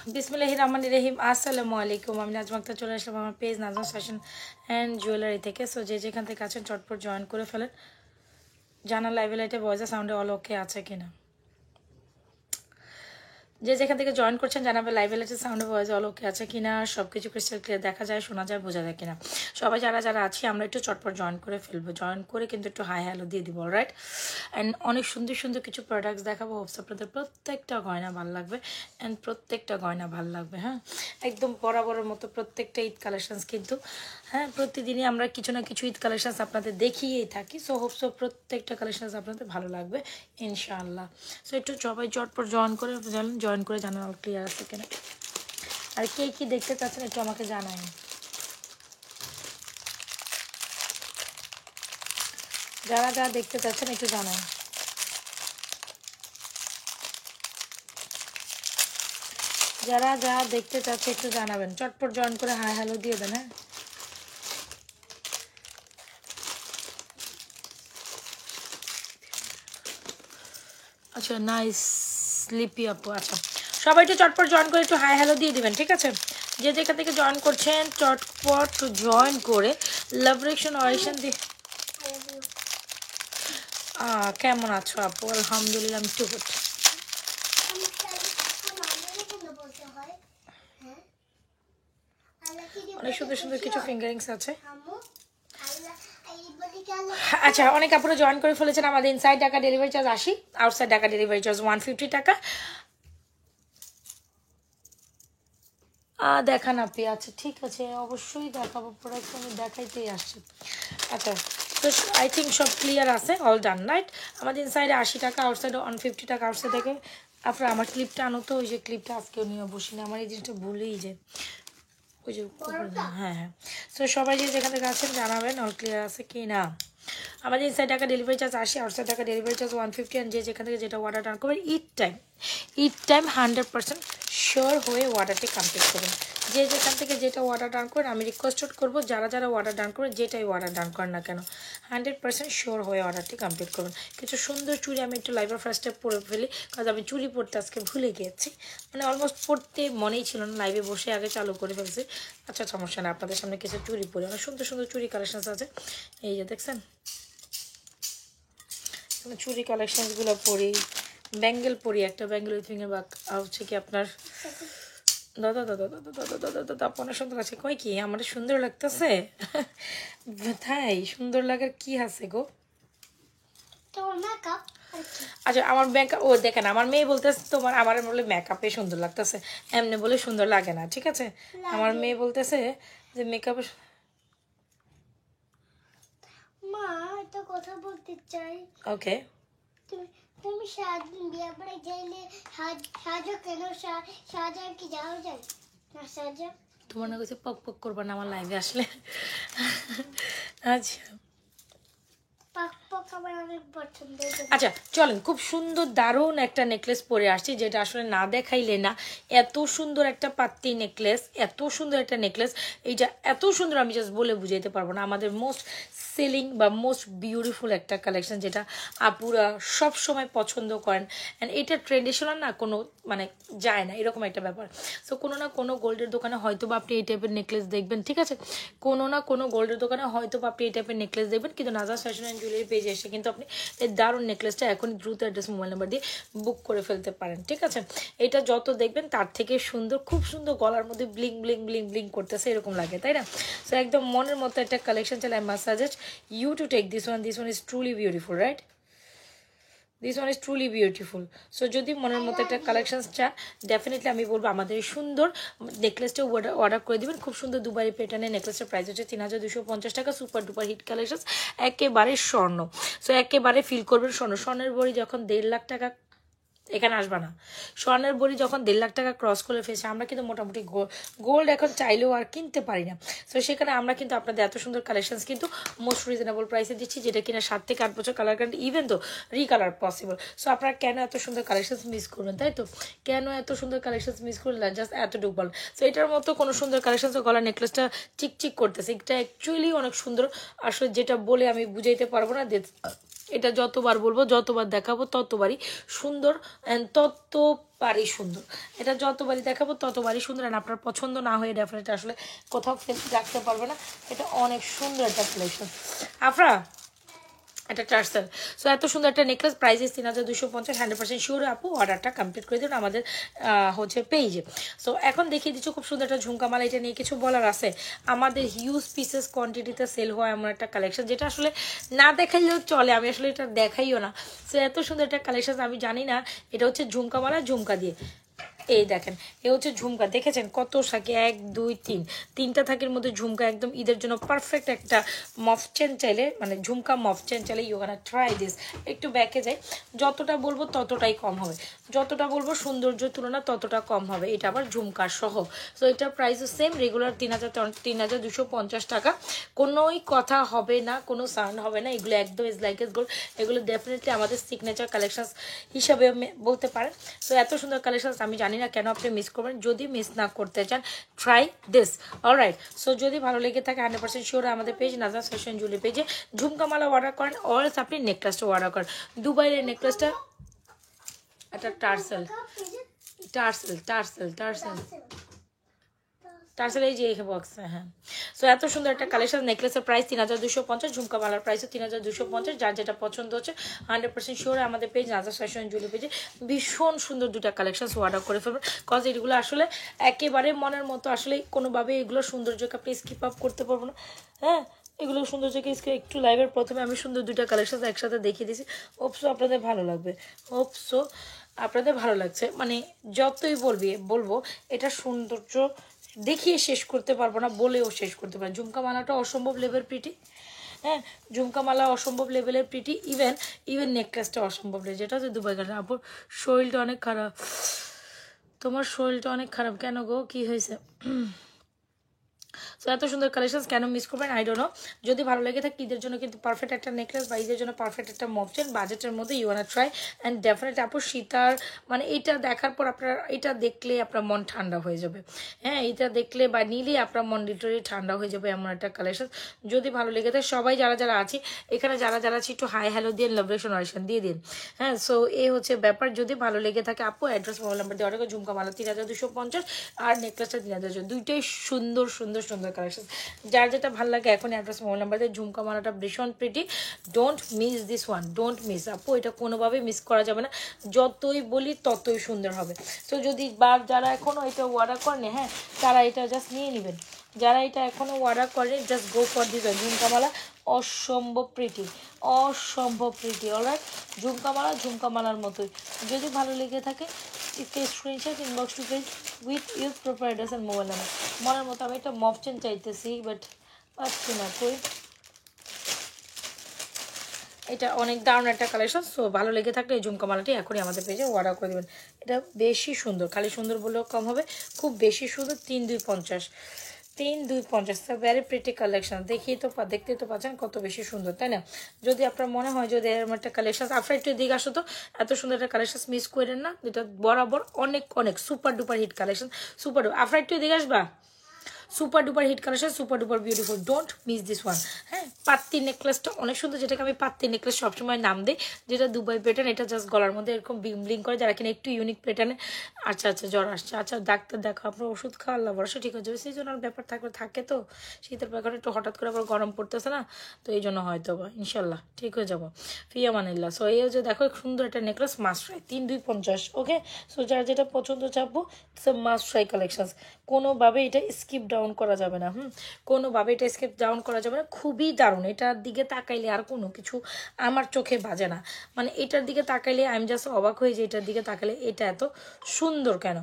বিসমিল্লাহির রহমানির রহিম। আসসালামু আলাইকুম। আমি নাজমা আক্তার চলে আসলাম আমার page Najma fashion and jewellery থেকে। সো যে যেখান থেকে আছেন চটপট জয়েন করে ফেলেন। জানা লাইভে লাইটে ভয়েসে সাউন্ডে অল ওকে আছে কিনা, যে যেখান থেকে জয়েন করছেন জানাবে লাইভ এলাইটের সাউন্ড ভয়েস অল ওকে আছে কিনা, সব কিছু ক্রিস্টাল ক্লিয়ার দেখা যায়, শোনা যায়, বোঝা যায় কিনা। সবাই যারা যারা আছি আমরা একটু চটপট জয়েন করে ফেলবো, জয়েন করে কিন্তু একটু হাই হ্যালো দিয়ে দিব। রাইট, অ্যান্ড অনেক সুন্দর সুন্দর কিছু প্রোডাক্টস দেখাবো। হোপস আপনাদের প্রত্যেকটা গয়না ভালো লাগবে অ্যান্ড প্রত্যেকটা গয়না ভালো লাগবে। হ্যাঁ, একদম বরাবরের মতো প্রত্যেকটা ঈদ কালেকশনস কিন্তু, হ্যাঁ, প্রতিদিনই আমরা কিছু না কিছু ঈদ কালেকশনস আপনাদের দেখিয়েই থাকি। সো হোপস প্রত্যেকটা কালেকশনস আপনাদের ভালো লাগবে ইনশাআল্লাহ। সো একটু সবাই চটপট জয়েন করে জানেন, জয়েন করে জানান অল ক্লিয়ার আছে কিনা। আর কে কী দেখতে চাচ্ছেন একটু আমাকে জানাই। যারা যারা দেখতে চাচ্ছেন একটু জানাই। যারা যারা দেখতে চাচ্ছে একটু জানাবেন, চটপট জয়েন করে হাই হ্যালো দিয়ে দেন। হ্যাঁ, আচ্ছা নাইস লিপি আপু। আচ্ছা সবাই একটু চটপট জয়েন করে একটু হাই হ্যালো দিয়ে দিবেন, ঠিক আছে। যে যেখান থেকে জয়েন করছেন চটপট জয়েন করে লাভ রিঅ্যাকশন অরিশন দিয়ে। কেমন আছো আপু? আলহামদুলিল্লাহ আমি একটু করছি। অনেক সুন্দর সুন্দর কিছু ফিঙ্গারিংস আছে। আচ্ছা, অনেক আপুরা জয়েন করে ফেলেছেন। আমাদের inside Dhaka delivery charge 80, outside Dhaka delivery charge 150 টাকা। দেখান আপনি। আচ্ছা ঠিক আছে, অবশ্যই দেখাবো, প্রোডাক্ট আমি দেখাইতেই আসছি। আচ্ছা তো আই থিঙ্ক সব ক্লিয়ার আছে, অল ডান রাইট। আমাদের ইনসাইডে 80 টাকা, আউটসাইডে 150 টাকা। আউটসাইড থেকে আপনার আমার ক্লিপটা আনো তো, ওই যে ক্লিপটা আজকেও নিয়ে বসি না, আমার এই জিনিসটা ভুলেই যে ওই যে। হ্যাঁ হ্যাঁ, সো সবাই যে যেখান থেকে আছেন জানাবেন অল ক্লিয়ার আছে কি না। আমাদের ইনসাইড টাকা ডেলিভারি চার্জ 80, আউটসাইড টাকা ডেলিভারি চার্জ 150। অ্যান্ড যে যেখান থেকে যেটা অর্ডার ডান করবেন ঈদ টাইম 100% শিওর হয়ে অর্ডারটি কমপ্লিট করবেন। যে যেখান থেকে যেটা অর্ডার ডান করেন আমি রিকোয়েস্ট করবো যারা যারা অর্ডার ডান করেন, যেটাই অর্ডার ডান করেন না কেন 100% শিওর হয়ে অর্ডারটি কমপ্লিট করবেন। কিছু সুন্দর চুড়ি আমি একটু লাইভের ফার্স্টে পরে ফেলি, কারণ আমি চুড়ি পরতে আজকে ভুলে গিয়েছি, মানে অলমোস্ট পড়তে মনেই ছিল না, লাইভে বসে আগে চালু করে ফেলছি। আচ্ছা সমস্যা না, আপনাদের সামনে কিছু চুড়ি পরে, অনেক সুন্দর সুন্দর চুড়ি কালেকশন আছে। এই যে দেখছেন চুড়ি কালেকশনসগুলো পরি, ব্যাঙ্গেল পরি, একটা ব্যাঙ্গেল উইথ ফিঙ্গার বাক হচ্ছে কি আপনার দাদা দাদা দাদা দাদা দাদা দাদা আপনার সুন্দর আছে। কয় কি আমার সুন্দর লাগতেছে? তাই সুন্দর লাগার কি আছে গো? আচ্ছা আমার মেকআপ, ও দেখেন আমার মেয়ে বলতেছে তোমার, আমার বলে মেকআপে সুন্দর লাগতেছে, এমনি বলে সুন্দর লাগে না, ঠিক আছে। আমার মেয়ে বলতেছে যে মেকআপে। মা একটা কথা বলতে চাই। ওকে, তুমি সারাদিন বিয়ে বাড়ি যাইলে সাজো কেন? সাজা কি যাও যায় না সাজা? তোমার না কাছে পক পক করবা না আমার লাইভে আসলে। আচ্ছা আচ্ছা চলেন, খুব সুন্দর দারুণ একটা নেকলেস পরে আসছি, যেটা আসলে না দেখাইলে না। এত সুন্দর একটা পাত্তি নেকলেস, এত সুন্দর একটা নেকলেস, এইটা এত সুন্দর আমি জাস্ট বলে বুঝাইতে পারবো না। আমাদের মোস্ট সেলিং বা মোস্ট বিউটিফুল একটা কালেকশন, যেটা আপুরা সব সময় পছন্দ করেন। অ্যান্ড এটা ট্রেডিশনাল না, কোনো মানে যায় না এরকম একটা ব্যাপার। সো কোনো না কোনো গোল্ডের দোকানে হয়তো বা আপনি এই টাইপের নেকলেস দেখবেন, ঠিক আছে। কোনো না কোনো গোল্ডের দোকানে হয়তো বা আপনি এই টাইপের নেকলেস দেখবেন, কিন্তু নাজমা ফ্যাশন অ্যান্ড জুয়েলারি পেজে এসে কিন্তু আপনি এই দারুণ নেকলেসটা এখন দ্রুত অ্যাড্রেস মোবাইল নাম্বার দিয়ে বুক করে ফেলতে পারেন, ঠিক আছে। এটা যত দেখবেন তার থেকে সুন্দর, খুব সুন্দর, গলার মধ্যে ব্লিং ব্লিং ব্লিং ব্লিং করতেছে এরকম লাগে, তাই না। সো একদম মনের মতো একটা কালেকশন চাই। I must suggest you to take this one is truly beautiful, right. This one is truly beautiful. So যদি মনের মতো একটা কালেকশন চান, ডেফিনেটলি আমি বলবো আমাদের এই সুন্দর নেকলেসটা অর্ডার করে দেবেন। খুব সুন্দর দুবাই প্যাটার্নের নেকলেসের প্রাইস হচ্ছে 3250 টাকা। সুপার ডুপার হিট কালেকশন, একেবারে স্বর্ণ। সো একেবারে ফিল করবেন স্বর্ণ। স্বর্ণের বড়ি যখন 1.5 লাখ টাকা, এখানে আসবা না, স্বর্ণের বড়ি যখন 1.5 লাখ টাকা ক্রস করে ফেলছে, আমরা কিন্তু মোটামুটি গোল্ড এখন চাইলেও আর কিনতে পারি না। সো সেখানে আমরা কিন্তু আপনাদের এত সুন্দর কালেকশনস কিন্তু মোস্ট রিজনেবল প্রাইসে দিচ্ছি, যেটা কিনা 7 থেকে 8 বছর কালার গ্যারান্টি, ইভেন তো রিকালার পসিবল। সো আপনারা কেন এত সুন্দর কালেকশনস মিস করবেন, তাই তো? কেন এত সুন্দর কালেকশনস মিস করলেন? জাস্ট এতটুকু বল। সো এটার মতো কোনো সুন্দর কালেকশনস, গলার নেকলেসটা চিকচিক করতেছে, এটা অ্যাকচুয়ালি অনেক সুন্দর। আসলে যেটা বলে আমি বুঝাইতে পারবো না, এটা যতবার বলবো, যতবার দেখাবো ততবারই সুন্দর অ্যান্ড ততবারই সুন্দর। এটা যতবারই দেখাবো ততবারই সুন্দর। অ্যান্ড আপনার পছন্দ না হয়ে ডেফিনেটলি আসলে কোথাও রাখতে পারবে না। এটা অনেক সুন্দর একটা কালেকশন। আফরা, এটা টার্সেল। সো এত সুন্দর একটা নেকলেস, প্রাইস 3250, 100% শিওর আপু অর্ডারটা কমপ্লিট করে দিন আমাদের হচ্ছে পেজে। সো এখন দেখিয়ে দিচ্ছি খুব সুন্দর একটা ঝুমকামালা। এটা নিয়ে কিছু বলার আছে, আমাদের হিউজ পিসেস কোয়ান্টিটিতে সেল হয় এমন একটা কালেকশন যেটা আসলে না দেখাইলেও চলে, আমি আসলে এটা দেখাইও না। সো এত সুন্দর একটা কালেকশন, আমি জানি না এটা হচ্ছে ঝুমকামালা ঝুমকা দিয়ে। এই দেখেন, এ হচ্ছে ঝুমকা, দেখেছেন কত থাকে, 1 2 3 তিনটা থাকের মধ্যে ঝুমকা, একদম ঈদের জন্য পারফেক্ট একটা মফ চেন চাইলে, মানে ঝুমকা মফ চেন চাইলে ইউ ক্যান ট্রাই দিস। একটু ব্যাকে যাই, যতটা বলবো ততটাই কম হবে, যতটা বলবো সৌন্দর্য তুলনা ততটা কম হবে। এটা আবার ঝুমকার সহ। সো এটার প্রাইসও সেম, রেগুলার 3250 টাকা। কোনোই কথা হবে না, কোনো সাউন্ড হবে না, এগুলো একদম ইজ লাইক এস গোল্ড। এগুলো ডেফিনেটলি আমাদের সিগনেচার কালেকশন হিসাবে বলতে পারেন। সো এত সুন্দর কালেকশন, আমি জানি না কেন আপনি মিস করবেন। যদি মিস না করতে চান, ট্রাই দিস। অলরাইট, সো যদি ভালো লেগে থাকে 100% শিওর আমাদের পেজ নাজরাত ফ্যাশন জুয়েলারি পেজে ঝুমকামালা অর্ডার করেন, অলস আপনি নেকলেসটা অর্ডার করেন। দুবাইয়ের নেকলেসটা একটা tassel, tassel tassel tassel tassel, এই যে এই বক্সে। হ্যাঁ, সো এত সুন্দর একটা কালেকশন। নেকলেসের প্রাইস 3250, ঝুমকামালার প্রাইসও 3250। যার যেটা পছন্দ হচ্ছে 100% শিওর আমাদের পেজ নাজরাত ফ্যাশন জুয়েলারি পেজে ভীষণ সুন্দর দুটা কালেকশন অর্ডার করে ফেলবেন। কজ এগুলো আসলে একেবারে মনের মতো, আসলে কোনোভাবে এগুলো সৌন্দর্যকে আপনি স্কিপ আপ করতে পারবো না। হ্যাঁ, এগুলো সৌন্দর্যকে একটু লাইভের প্রথমে আমি সুন্দর দুইটা কালেকশন একসাথে দেখিয়ে দিয়েছি। হোপসো আপনাদের ভালো লাগবে, হোপসো আপনাদের ভালো লাগছে। মানে যতই বলবো এটা সৌন্দর্য দেখিয়ে শেষ করতে পারবো না, বলেও শেষ করতে পারবো। ঝুমকামালাটা অসম্ভব লেভেল প্রিটি। হ্যাঁ, ঝুমকামালা অসম্ভব লেভেলের প্রিটি, ইভেন নেকলেসটা অসম্ভব লেভেল। যেটা হচ্ছে দুবাই কালেকশন। আপুর শরীরটা অনেক খারাপ, তোমার শরীরটা অনেক খারাপ কেন গো, কি হয়েছে? সো এত সুন্দর কালেকশন কেন মিস করবেন, আই ডোন্ট নো। যদি ভালো লেগে থাকে, ঈদের জন্য কিন্তু পারফেক্ট একটা নেকলেস বা ঈদের জন্য পারফেক্ট একটা মফচেন বাজেটের মধ্যে you wanna try. And definitely আপু সীতার মানে এটা দেখার পর আপনার এটা দেখলে আপনার মন ঠান্ডা হয়ে যাবে। হ্যাঁ, এটা দেখলে বা নিলে আপনার মন লিটারি ঠান্ডা হয়ে যাবে এমন একটা কালেকশন। যদি ভালো লেগে থাকে, সবাই যারা যারা আছি এখানে, যারা যারা আছি একটু হাই হ্যালো দিয়ে লাভরেশন অরিশন দিয়ে দিন। হ্যাঁ, সো এই হচ্ছে ব্যাপার। যদি ভালো লেগে থাকে আপু অ্যাড্রেস মোবাইল নাম্বার দিয়ে অর্ডার করে। ঝুমকামালা 3250 আর নেকলেসটা 3000, দুইটাই সুন্দর সুন্দর সুন্দর কালেকশন। যার যেটা ভালো লাগে এখন অ্যাড্রেস মোবাইল নাম্বার দিয়ে। ঝুমকামালাটা ভীষণ pretty, don't miss this one, don't miss আপু, এটা কোনোভাবেই মিস করা যাবে না। যতই বলি ততই সুন্দর হবে। তো যদি যারা এখনও এটা অর্ডার করেনি, হ্যাঁ, তারা এটা জাস্ট নিয়ে নেবেন। যারা এটা এখনও অর্ডার করে জাস্ট গো ফর দিস ঝুমকামালা, অসম্ভব প্রিটি, অসম্ভব প্রিটি। অলরাইট, ঝুমকামালার মতোই। যদি ভালো লেগে থাকে screenshot inbox to page with your proper address and mobile number. মনের মতো আমি একটা মফচেন চাইতেছি, বাট পাচ্ছি না কই। এটা অনেক দারুণ একটা কালেকশন। সো ভালো লেগে থাকলে এই ঝুমকামালাটি এখনই আমাদের পেজে অর্ডার করে দেবেন। এটা বেশি সুন্দর, খালি সুন্দর বললেও কম হবে, খুব বেশি সুন্দর। 3250, 3250, ভেরি প্রিটি কালেকশন। দেখতে তো পাচ্ছেন কত বেশি সুন্দর, তাই না? যদি আপনার মনে হয় যদি এরকম একটা কালেকশন, আপনার একটু দিকে আসো তো, এত সুন্দর একটা কালেকশন মিস করেন না। এটা বরাবর অনেক অনেক super duper hit collection, super duper. আপনার একটু দিকে আসবা, super duper hit collection, super duper beautiful, don't miss this one. হ্যাঁ, পাত্তি নেকলেসটা অনেক সুন্দর, যেটাকে আমি পাত্তি নেকলেস সবসময় নাম দিই, যেটা দুবাই প্যাটার্ন। এটা জাস্ট গলার মধ্যে এরকম ব্লিং করে, যারা কিনা একটু ইউনিক প্যাটার্নে। আচ্ছা আচ্ছা, জ্বর আসছে, আচ্ছা ডাক্তার দেখো, আপনার ওষুধ খাওয়া, আল্লাহ ভরসা ঠিক হয়ে যাবে। সিজনাল ব্যাপার থাকে তো, শীতের ব্যাপারে একটু হঠাৎ করে আবার গরম পড়তেছে না, তো এই জন্য হয়তো বা ইনশাল্লাহ ঠিক হয়ে যাবো, ফিয়ামানিল্লাহ। সো এই যে দেখো সুন্দর একটা নেকলেস, মাস্ট ট্রাই, 3250। ওকে, সো যার যেটা পছন্দ চাপবো, মাস্ট ট্রাই কালেকশন। কোনোভাবে এটা স্কিপ ডাউন করা যাবে না। কোনোভাবে এটা স্কিপ ডাউন করা যাবে না। খুবই দারুণ, এটার দিকে তাকাইলে আর কোনো কিছু আমার চোখে বাজে না। মানে এটার দিকে তাকাইলে আমি জাস্ট অবাক হয়ে যে এটার দিকে তাকালে এটা এত সুন্দর কেন,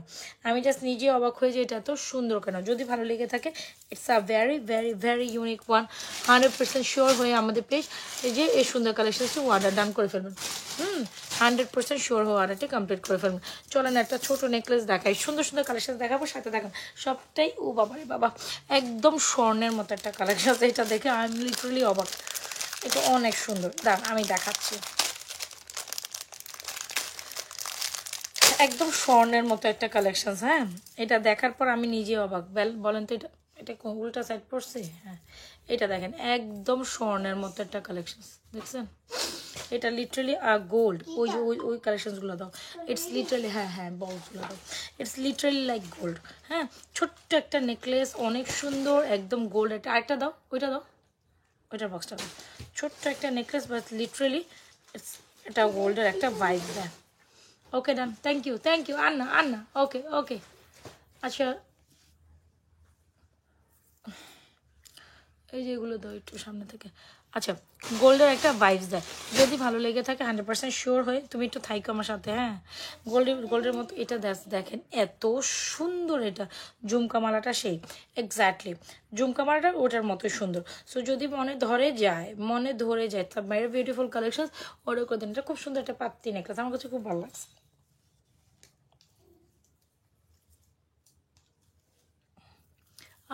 আমি জাস্ট নিজে অবাক হয়ে যে এটা এত সুন্দর কেন। যদি ভালো লেগে থাকে, it's a very very very unique one. 100% sure হয়ে আমাদের পেজ এই যে এই সুন্দর কালেকশনটি অর্ডার ডান করে ফেলবেন। 100% শিওর হয়ে অর্ডারটি কমপ্লিট করে ফেলবেন। চলেন একটা ছোট নেকলেস দেখাই, সুন্দর সুন্দর কালেকশন দেখাবো, সাথে দেখান সবটাই। ও বাবা রে বাবা, একদম স্বর্ণের মতো একটা কালেকশন। এটা দেখে আই এম লিটারালি অবাক, এটা অনেক সুন্দর। দাঁড়ান আমি দেখাচ্ছি, একদম স্বর্ণের মতো একটা কালেকশন। হ্যাঁ, এটা দেখার পর আমি নিজে অবাক। বলেন তো এটা এটা উল্টা সাইড পড়ছে? হ্যাঁ, এটা দেখেন একদম স্বর্ণের মতো একটা কালেকশন, দেখছেন? এটা লিটারালি গোল্ড। ওই যে ওই কালেকশনসগুলো দাও, ইটস লিটারালি, হ্যাঁ হ্যাঁ বলগুলো দাও, ইটস লিটারালি লাইক গোল্ড। হ্যাঁ, ছোট্ট একটা নেকলেস, অনেক সুন্দর, একদম গোল্ড। একটা আরেকটা দাও, ওইটা দাও, ওইটার বক্সটা দাও। ছোট্ট একটা নেকলেস, বাট লিটারালি ইটস, এটা গোল্ডের একটা ভাইব দেয়। ওকে ডান, থ্যাংক ইউ, থ্যাংক ইউ আন্না, আন্না, ওকে ওকে। আচ্ছা এই যে এগুলো দাও একটু সামনে থেকে। আচ্ছা, গোল্ডের একটা ভাইবস দেয়, যদি ভালো লেগে থাকে 100% শিওর হয়ে তুমি একটু থাইকো আমার সাথে। হ্যাঁ, গোল্ডের মতো এটা দেখেন, এত সুন্দর। এটা ঝুমকা মালাটা সেই এক্স্যাক্টলি ঝুমকা মালাটা ওটার মতোই সুন্দর। সো যদি মনে ধরে যায় তার বাইরে বিউটিফুল কালেকশন অর্ডার করে দেন। এটা খুব সুন্দর একটা পাত্তি নেকলেস, আমার কাছে খুব ভালো লাগছে।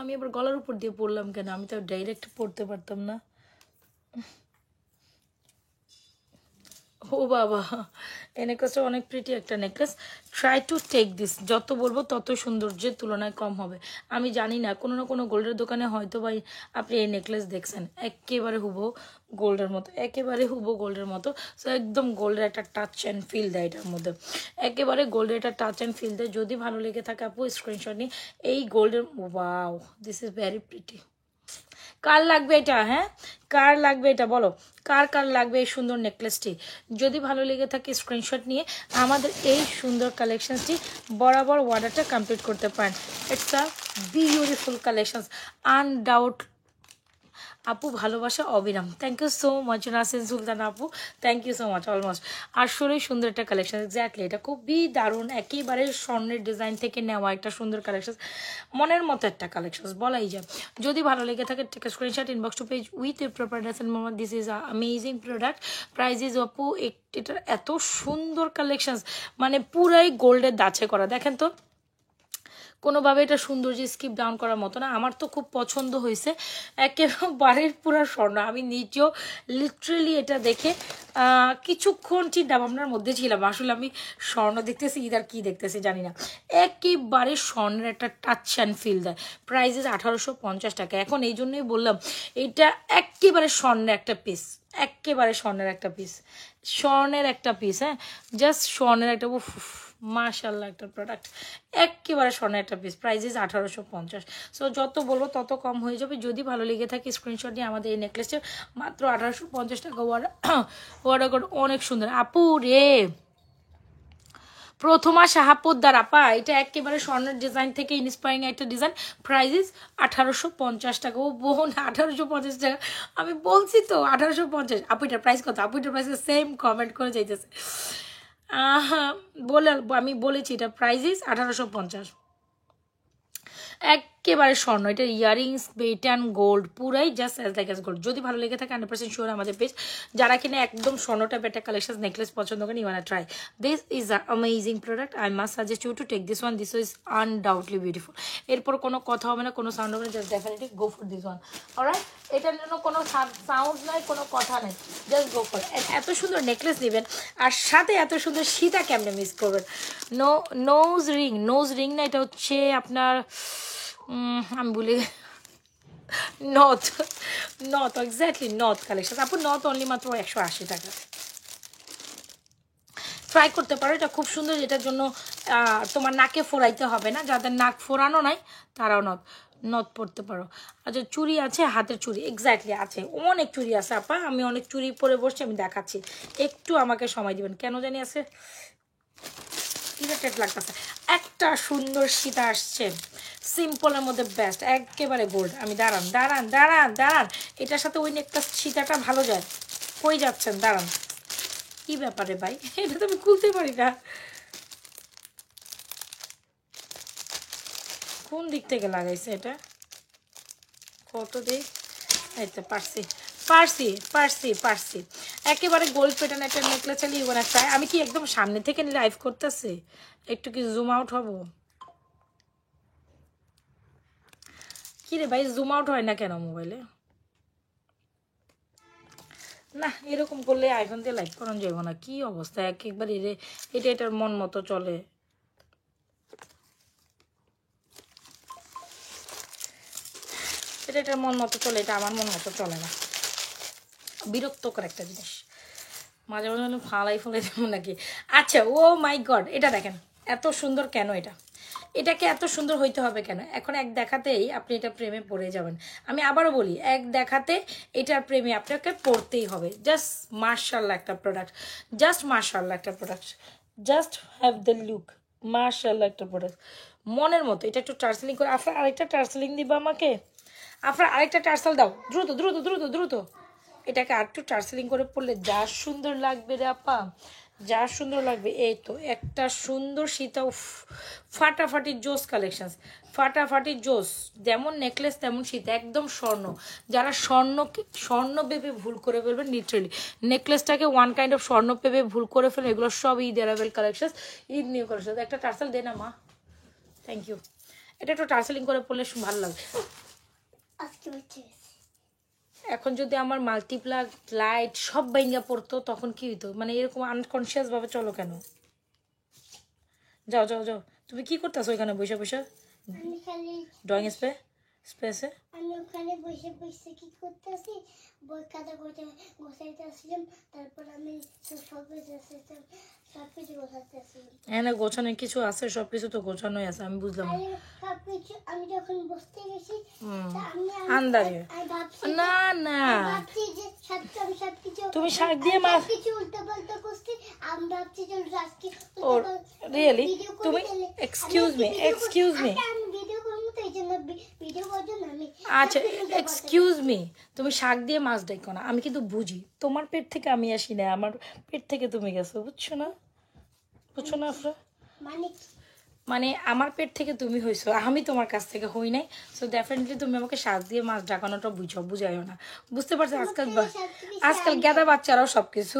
আমি আবার গলার উপর দিয়ে পরলাম কেন? আমি তো ডাইরেক্ট পরতে পারতাম না। ও বাবা, এই নেকলেসটা অনেক প্রিটি একটা necklace. Try to take this, যত বলবো তত সৌন্দর্যের তুলনায় কম হবে। আমি জানি না, কোনো না কোনো গোল্ডের দোকানে হয়তো বা আপনি এই নেকলেস দেখছেন, একেবারে হুবহু গোল্ডের মতো, একেবারে হুবহু গোল্ডের মতো। সো একদম গোল্ডের একটা টাচ অ্যান্ড ফিল দেয় এটার মধ্যে, একেবারে গোল্ডের একটা টাচ অ্যান্ড ফিল দেয়। যদি ভালো লেগে থাকে আপু স্ক্রিনশট নিই। এই গোল্ডের, wow this is very pretty. কার লাগবে এটা? হ্যাঁ, কার লাগবে এটা বলো, কার কার লাগবে এই সুন্দর নেকলেসটি? যদি ভালো লেগে থাকে স্ক্রিনশট নিয়ে আমাদের এই সুন্দর কালেকশনসটি বরাবর অর্ডারটা কমপ্লিট করতে পারেন। It's a beautiful collections no doubt. আপু ভালোবাসা অবিরাম, thank you so much Nasin Sultan আপু, thank you so much. Almost আসলেই সুন্দর একটা কালেকশন, এক্স্যাক্টলি এটা খুবই দারুণ, একেবারে স্বর্ণের ডিজাইন থেকে নেওয়া একটা সুন্দর কালেকশন, মনের মতো একটা কালেকশন বলাই যায়। যদি ভালো লেগে থাকে take screenshot, inbox to page with a proper dress and moment. This is amazing product, price is আপু, এটার এত সুন্দর কালেকশন, মানে পুরাই গোল্ডের দাছে করা। দেখেন তো, কোনোভাবে এটা সৌন্দর্য স্কিপ ডাউন করার মতো না। আমার তো খুব পছন্দ হয়েছে, একেবারে পুরো স্বর্ণ। আমি নিজেও লিটারেলি এটা দেখে কিছুক্ষণ চিন্তা ভাবনার মধ্যে ছিলাম, আসলে আমি স্বর্ণ দেখতেছি ইদার কি দেখতেছি জানি না। একেবারে স্বর্ণের একটা টাচ অ্যান্ড ফিল দেয়। প্রাইসেস 1850 টাকা। এখন এই জন্যই বললাম এটা একেবারে স্বর্ণের একটা পিস, একেবারে স্বর্ণের একটা পিস, স্বর্ণের একটা পিস। হ্যাঁ, জাস্ট স্বর্ণের একটা, উফ মাশাআল্লাহ একটা প্রোডাক্ট, একেবারে স্বর্ণের একটা পিস। প্রাইসেস 1850। সো যত বলবো তত কম হয়ে যাবে। যদি ভালো লেগে থাকে স্ক্রিনশট নিয়ে আমাদের এই নেকলেসটা মাত্র 1850 টাকা অর্ডার করে। অনেক সুন্দর আপু রে, প্রথমা শাহাপোদ্দার আপা, এটা একেবারে স্বর্ণের ডিজাইন থেকে ইন্সপায়ারিং একটা ডিজাইন। প্রাইসেস 1850 টাকা। ও বোন 1850 টাকা, আমি বলছি তো 1850। আপু এটার প্রাইস কত? আপু এটার প্রাইস সেম কমেন্ট করে যাইতেছে। বলে আমি বলেছি এটা প্রাইসেস 1850, একেবারে স্বর্ণ। এটা ইয়ারিংস বেট অ্যান্ড গোল্ড, পুরাই just as like as gold. যদি ভালো লেগে থাকে 100% শিওর আমাদের পেজ, যারা কিনা একদম স্বর্ণ টাইপের একটা কালেকশন নেকলেস পছন্দ করেন, you wanna try this is a amazing product. I must suggest you to take this one, this is undoubtedly beautiful. এরপর কোনো কথা হবে না, কোনো সাউন্ড হবে না, just definitely go for this one. Alright, এটার জন্য কোনো সাউন্ড নাই, কোনো কথা নাই, জাস্ট গো ফর। এত সুন্দর নেকলেস নেবেন আর সাথে এত সুন্দর সীতা কেমনে মিস করবেন। নোজ রিং না, এটা হচ্ছে আপনার আমি বলি নথ এক্স্যাক্টলি নথ কালেকশন। আপু নথ অনলি মাত্র 180 টাকা। ট্রাই করতে পারো, এটা খুব সুন্দর। এটার জন্য তোমার নাকে ফোরাইতে হবে না, যাদের নাক ফোরানো নাই তারাও নথ পরতে পারো। আচ্ছা, চুড়ি আছে, হাতের চুড়ি এক্স্যাক্টলি আছে, অনেক চুড়ি আছে আপা। আমি অনেক চুড়ি পরে বসছি, আমি দেখাচ্ছি, একটু আমাকে সময় দিবেন। কেন জানি আছে ইরিটেট লাগতেছে। একটা সুন্দর সীতা আসছে সিম্পলের মধ্যে বেস্ট, একেবারে গোল্ড। আমি দাঁড়ান, এটার সাথে ওই নেকলেস সীতাটা ভালো যায়। কই যাচ্ছেন? দাঁড়ান, কি ব্যাপারে ভাই, এটা তো আমি খুলতে পারি না, কোন দিক থেকে লাগাইছে এটা? কত দিক? এই তো পারছি। একেবারে গোল্ড প্যাটার্ন একটা নেকলেস চালিয়ে ইউ গোনা ট্রাই। আমি কি একদম সামনে থেকে লাইভ করতেছি? একটু কি জুম আউট হব? কি রে ভাই, জুম আউট হয় না কেন মোবাইলে? না, এরকম করলে আইফোন দিয়ে লাইভ করানো যাবো না। কি অবস্থা, একবার এটার মন মতো চলে। এটার মন মতো চলে, এটা আমার মন মতো চলে না। বিরক্তকর একটা জিনিস। মাঝে মাঝে মনে হয় ফালাই ফেলে দেবো নাকি। আচ্ছা, ও মাই গড, এটা দেখেন এত সুন্দর কেন, এটাকে এত সুন্দর হইতে হবে কেন? এখন এক দেখাতেই আপনি এটা প্রেমে পড়ে যাবেন। আমি আবারও বলি, এক দেখাতে এটার প্রেমে আপনাকে পড়তেই হবে। জাস্ট মার্শাল্লাহ একটা প্রোডাক্ট, জাস্ট মার্শাল্লাহ একটা product, just have the look, মার্শাল্লাহ একটা প্রোডাক্ট, মনের মতো। এটা একটু টার্সেলিং করে, আপনার আরেকটা টার্সেলিং দিবা আমাকে, আপনার আরেকটা টার্সেল দাও, দ্রুত দ্রুত দ্রুত দ্রুত। এটাকে আর একটু টার্সেলিং করে পড়লে যা সুন্দর লাগবে রে আপা, যা সুন্দর লাগবে। এই তো একটা সুন্দর সীতা, ফাটাফাটি জোস কালেকশন, ফাটাফাটি জোস। যেমন নেকলেস তেমন সীতা, একদম স্বর্ণ। যারা স্বর্ণ ভেবে ভুল করে ফেলবেন, লিটারেলি নেকলেসটাকে ওয়ান কাইন্ড অফ স্বর্ণ ভেবে ভুল করে ফেলবেন। এগুলো সব Eid arrival collection, Eid new collection. একটা টার্সেল দে না মা, থ্যাংক ইউ। এটা একটু টার্সেলিং করে পড়লে ভালো লাগবে। আজকে হচ্ছে এখন যদি আমার মাল্টিপ্লাগ লাইট সব বাইঙ্গা পড়তো তখন কি হইতো? মানে এরকম আনকনসিয়াস ভাবে চলো কেন? যাও যাও যাও, তুমি কি করতেছো এখানে বসে বসে আমি খালি ড্রয়িং স্পেসে? আমি ওখানে বসে বসে কি করতেছি, বই খাতা গোছাইতে আসলাম, তারপর আমি সব কিছু গোছাতে আসলাম। হ্যাঁ না, গোছানোর কিছু আছে, সবকিছু তো গোছানোই আছে, আমি বুঝলাম। সবকিছু আমি যখন বসতে গেছি আন্দাজে ভাবছি না না, যে আমি সবকিছু তুমি শাক দিয়ে মাছ কিছু উল্টো পাল্টা করছি। আমি ভাবছি যে আজকে ও রিয়েলি তুমি এক্সকিউজ মি আমি ভিডিও করবো, তো এই জন্য ভিডিও করার জন্য আমি আচ্ছা এক্সকিউজ মি, তুমি শাক দিয়ে মাছ দেখো না, আমি কিন্তু বুঝি তোমার পেট থেকে আমি আসি না, আমার পেট থেকে তুমি গেছো, বুঝছো না আফরা? মানে আমার পেট থেকে তুমি হইছো, আমি তোমার কাছ থেকে হই নাই। সো ডেফিনেটলি তুমি আমাকে শাক দিয়ে মাছ ডাকানোটা বুঝাইও না, বুঝতে পারছো? আজকাল গেদা বাচ্চারাও সবকিছু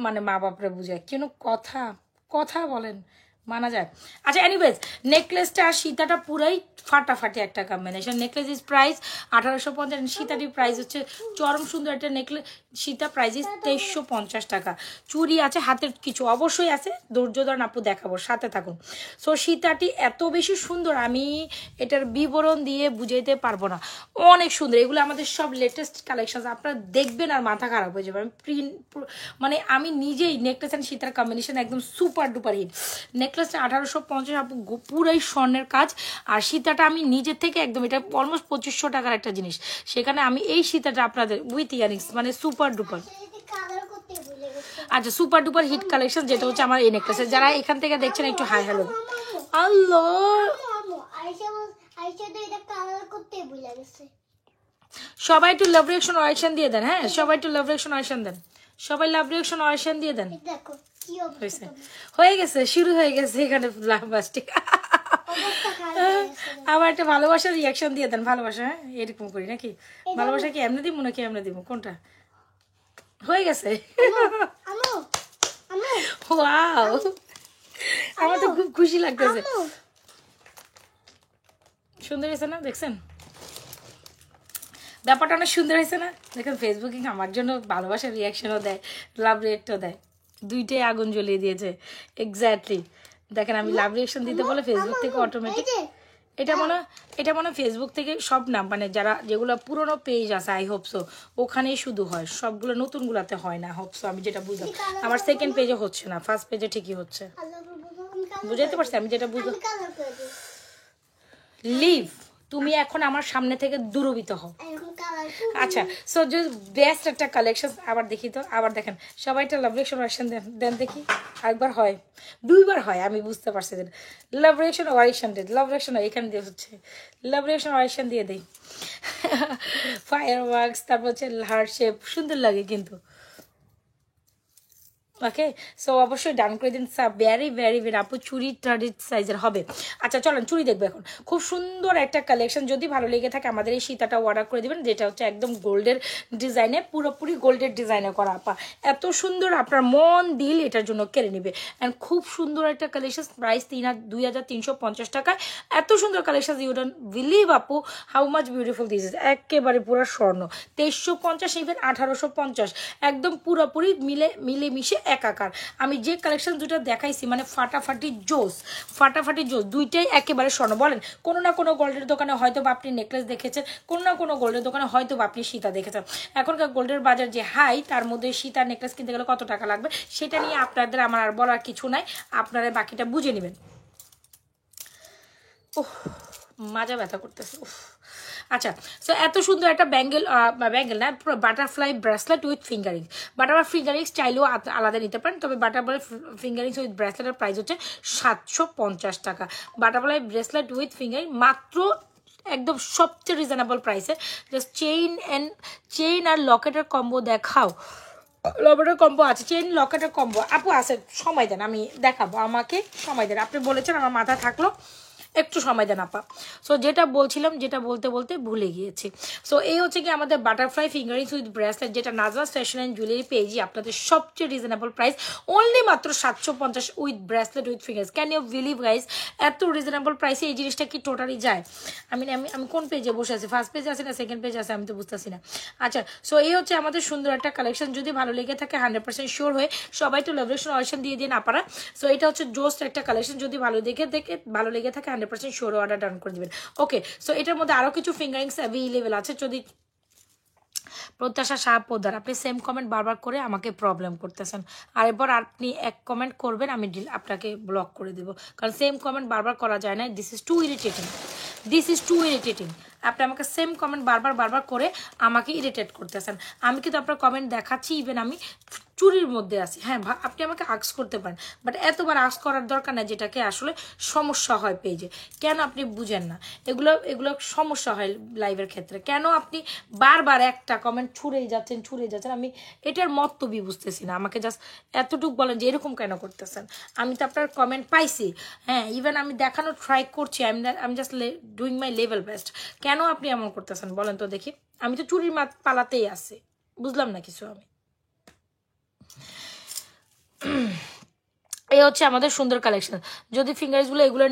মানে মা বাপরা বুঝায়, কেন কথা বলেন, মানা যায়। আচ্ছা এনিওয়েজ, নেকলেসটা আর সীতাটা পুরাই ফাটাফাটি একটা কম্বিনেশন। নেকলেস ইজ প্রাইস 1850, সীতাটির প্রাইস হচ্ছে চরম সুন্দর একটা নেকলেস। সীতা প্রাইস ইজ 2350 টাকা। চুড়ি আছে, হাতের কিছু অবশ্যই আছে, ধৈর্য ধরেন আপু দেখাবো, সাথে থাকুন। সো সীতাটি এত বেশি সুন্দর, আমি এটার বিবরণ দিয়ে বুঝাইতে পারবো না, অনেক সুন্দর। এগুলো আমাদের সব লেটেস্ট কালেকশন, আপনারা দেখবেন আর মাথা খারাপ হয়ে যাবে। মানে আমি নিজেই নেকলেস অ্যান্ড সীতার কম্বিনেশন একদম সুপার ডুপার হিট। নেকলেসটা 1850 আপু, পুরাই স্বর্ণের কাজ। আর সীতাটা আমি নিজের থেকে একদম, এটা অলমোস্ট 2500 টাকার একটা জিনিস, সেখানে আমি এই সীতাটা আপনাদের উইথ ইয়ারিংস, মানে সুপার ডুপার। আচ্ছা সুপার ডুপার হিট কালেকশন, যেটা হচ্ছে আমার এই নেকলেসের। যারা এখান থেকে দেখছেন একটু হাই হ্যালো। আল্লাহ, সবাই একটু লাভ রিঅ্যাকশন অয়েশন দিয়ে দেন। হ্যাঁ সবাই একটু লাভ রিঅ্যাকশন অয়েশন দেন, সবাই লাভ রিঅ্যাকশন অয়েশন দিয়ে দেন। হয়ে গেছে, শুরু হয়ে গেছে এখানে লাভবাস্টিক। আবার একটা ভালোবাসার রিয়াকশন দিয়ে দেন, ভালোবাসা। হ্যাঁ এরকম করি নাকি? ভালোবাসা কি এমনি দিব নাকি এমনি দিব, কোনটা? হয়ে গেছে। ওয়াও, আমার তো খুব খুশি লাগতেছে। সুন্দর হয়েছে না? দেখছেন ব্যাপারটা অনেক সুন্দর হয়েছে না? দেখেন ফেসবুকে আমার জন্য ভালোবাসার রিয়াকশনও দেয়, লাভ রিয়েক্টও দেয়, দুইটাই আগুন জ্বলিয়ে দিয়েছে। এক্স্যাক্টলি দেখেন, আমি লাভ রিয়াকশন দিতে বলে ফেসবুক থেকে অটোমেটিক, এটা মনে ফেসবুক থেকে সব না, মানে যারা যেগুলো পুরোনো পেজ আছে, আই হোপ সো ওখানেই শুধু হয়, সবগুলো নতুনগুলাতে হয় না। হোপ সো আমি যেটা বুঝলাম, আমার সেকেন্ড পেজে হচ্ছে না, ফার্স্ট পেজে ঠিকই হচ্ছে। বুঝাইতে পারছি আমি যেটা বুঝলাম। লিভ, তুমি এখন আমার সামনে থেকে দূরবিত হও। আচ্ছা সো যে বেস্ট একটা কালেকশন, আবার দেখি তো, আবার দেখেন সবাই একটা লাভ রিঅ্যাকশন অয়েশন দেন দেখি। আরেকবার হয়, দুইবার হয়, আমি বুঝতে পারছি। লাভ রিঅ্যাকশন অয়েশন দেন, লাভ রিঅ্যাকশন এখানে দিয়ে হচ্ছে, লাভ রিঅ্যাকশন অয়েশন দিয়ে দেই। ফায়ার ওয়ার্কস, তারপর হচ্ছে হার্ট শেপ, সুন্দর লাগে কিন্তু। ওকে সো অবশ্যই ডান করে দিন। ভেরি ভেরি ভেরি আপু, চুড়ি 30 সাইজের হবে। আচ্ছা চলেন চুড়ি দেখবো এখন। খুব সুন্দর একটা কালেকশন, যদি ভালো লেগে থাকে আমাদের এই সীতাটা অর্ডার করে দিবেন, যেটা হচ্ছে একদম গোল্ডের ডিজাইনে, পুরোপুরি গোল্ডের ডিজাইনে করা। আপা এত সুন্দর, আপনার মন দিল এটার জন্য কেড়ে নিবে। অ্যান্ড খুব সুন্দর একটা কালেকশন, প্রাইস 2350 টাকা। এত সুন্দর কালেকশন, ইউ ডোন্ট বিলিভ আপু how much beautiful this is. একেবারে পুরো স্বর্ণ, 2350, ইভেন 1850, একদম পুরোপুরি মিলে মিশে একাকার। আমি যে কালেকশন দুটো দেখাইছি মানে ফাটাফাটি জোস, ফাটাফাটি জোস, দুইটাই একেবারে স্বর্ণ। বলেন কোনো না কোনো গোল্ডের দোকানে হয়তো বা আপনি নেকলেস দেখেছেন, কোনো না কোনো গোল্ডের দোকানে হয়তো বা আপনি সীতা দেখেছেন। এখনকার গোল্ডের বাজার যে হাই, তার মধ্যে সীতার নেকলেস কিনতে গেলে কত টাকা লাগবে সেটা নিয়ে আপনাদের আমার আর বলার কিছু নাই, আপনারা বাকিটা বুঝে নেবেন। ওহ মাজা ব্যথা করতেছে। আচ্ছা, সো এত সুন্দর একটা ব্যাঙ্গেল না, butterfly bracelet with fingerings. Butterfly fingerings চাইলেও আলাদা নিতে পারেন, তবে বাটারফ্লাই ফিঙ্গারিংস উইথ ব্রেসলেটের প্রাইস হচ্ছে 750 টাকা। বাটারফ্লাই ব্রেসলেট উইথ ফিঙ্গারিং মাত্র একদম সবচেয়ে রিজনেবল প্রাইসে। জাস্ট চেইন আর লকেটের কম্বো দেখাও। লকেটের কম্বো আছে, চেইন লকেটের কম্বো আপু আছে, সময় দেন আমি দেখাবো, আমাকে সময় দেন। আপনি বলেছেন আমার মাথা থাকলো, একটু সময় দেন আপা। সো যেটা বলছিলাম, যেটা বলতে বলতে ভুলে গিয়েছি। সো এই হচ্ছে কি আমাদের বাটারফ্লাই ফিঙ্গারিংস উইথ ব্রেসলেট, যেটা নাজওয়াজ ফ্যাশন অ্যান্ড জুয়েলারি পেজই আপনাদের সবচেয়ে রিজনেবল প্রাইস, অনলি মাত্র 750 with bracelet with finger rings. Can you believe guys, এত রিজনেবল প্রাইসে এই জিনিসটা কি টোটালি যায়? আমি কোন পেজে বসে আছি, ফার্স্ট পেজে আছে না সেকেন্ড পেজে আছে, আমি তো বুঝতেছি না। আচ্ছা, সো এই হচ্ছে আমাদের সুন্দর একটা কালেকশন। যদি ভালো লেগে থাকে 100% শিওর হয়ে সবাই তো লাভরেশন অয়েশন দিয়ে দিন আপনারা। সো এটা হচ্ছে জোস্ট একটা কালেকশন, যদি ভালো লেগে থাকে 100% শিওর অর্ডার ডান করে দিবেন। ওকে, সো এটার মধ্যে আরো কিছু ফিঙ্গারিংস অ্যাভেলেবেল আছে। যদি প্রত্যাশা শাহ পোদ্দার, আপনি সেম কমেন্ট বারবার করে আমাকে প্রবলেম করতেছেন, আর এরপর আপনি এক কমেন্ট করবেন আমি আপনাকে ব্লক করে দিব, কারণ সেম কমেন্ট বারবার করা যায় না। This is too irritating. আপনি আমাকে সেম কমেন্ট বারবার করে আমাকে ইরিটেট করতেছেন। আমি কিন্তু আপনার কমেন্ট দেখাচ্ছি, ইভেন আমি চুরির মধ্যে আছি। হ্যাঁ, আপনি আমাকে আক্স করতে পারেন, বাট এতবার আক্স করার দরকার নাই, যেটাকে আসলে সমস্যা হয় পেজে। কেন আপনি বুঝেন না? এগুলো সমস্যা হয় লাইভের ক্ষেত্রে। কেন আপনি বারবার একটা কমেন্ট ছুঁড়েই যাচ্ছেন? আমি এটার মতলবই বুঝতেছি না। আমাকে জাস্ট এতটুকু বলেন যে এরকম কেন করতেছেন। আমি তো আপনার কমেন্ট পাইছি, হ্যাঁ, ইভেন আমি দেখানোর ট্রাই করছি, আমি just doing my level best. কেন আপনি এমন করতেছেন বলেন তো দেখি? আমি তো চুরির পালাতেই আছি, বুঝলাম না কিছু আমি। এই হচ্ছে আমাদের সুন্দর কালেকশন। যদি ফিঙ্গারিংসগুলো এগুলো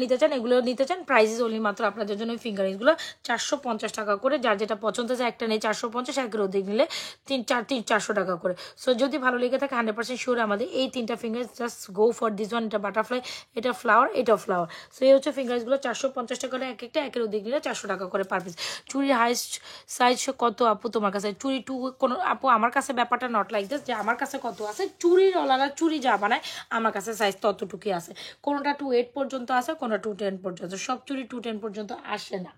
নিতে চান প্রাইসেস অনলি মাত্র আপনাদের জন্য ফিঙ্গারিংসগুলো 450 টাকা করে। যার যেটা পছন্দ আছে, একটা নেই 450, একের অধিক নিলে 400 টাকা করে। সো যদি ভালো লেগে থাকে 100% শিওর আমাদের এই তিনটা fingerings, just go for this one. এটা বাটারফ্লাই, এটা ফ্লাওয়ার, এটাও ফ্লাওয়ার। সো এই হচ্ছে ফিঙ্গারিংসগুলো 450 টাকা করে এক একটা, একের অধিক নিলে 400 টাকা করে পার পিস। চুরির হাইস্ট সাইজ কত আপু তোমার কাছে? চুরি টু কোনো আপু আমার কাছে ব্যাপারটা নট লাইক দিস যে আমার কাছে কত আছে। চুরির ওলারা চুরি যা বানায় আমার কাছে সাইজ ততটুকুই আছে। কোনোটা 2.8 পর্যন্ত আছে, কোনোটা 2.10 পর্যন্ত। সব চুরি 2.10 পর্যন্ত আসে না,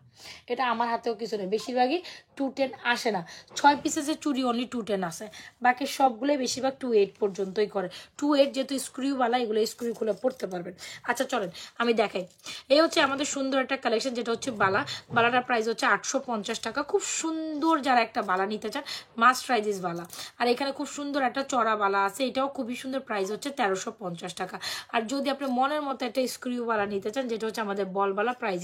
এটা আমার হাতেও কিছু নেই। বেশিরভাগই 2.10 আসে না। 6 পিসেসের চুরি অনলি 2.10 আসে, বাকি সবগুলোই বেশিরভাগ 2.8 পর্যন্তই করে। 2.8 যেহেতু স্ক্রিউওয়ালা, এগুলো স্ক্রিউ খুলে পড়তে পারবেন। আচ্ছা চলেন আমি দেখাই। এই হচ্ছে আমাদের সুন্দর একটা কালেকশন, যেটা হচ্ছে বালাটার প্রাইস হচ্ছে 850 টাকা। খুব সুন্দর, যারা একটা বালা নিতে চান মাস্ট ট্রাই দিস বালা। আর এখানে খুব সুন্দর একটা চড়া বালা আছে, এটাও খুবই সুন্দর, প্রাইস হচ্ছে 1350 টাকা। আর যদি আপনি মনের মতো একটা স্ক্রিউওয়ালা নিতে চান, যেটা হচ্ছে আমাদের বলবালা, প্রাইস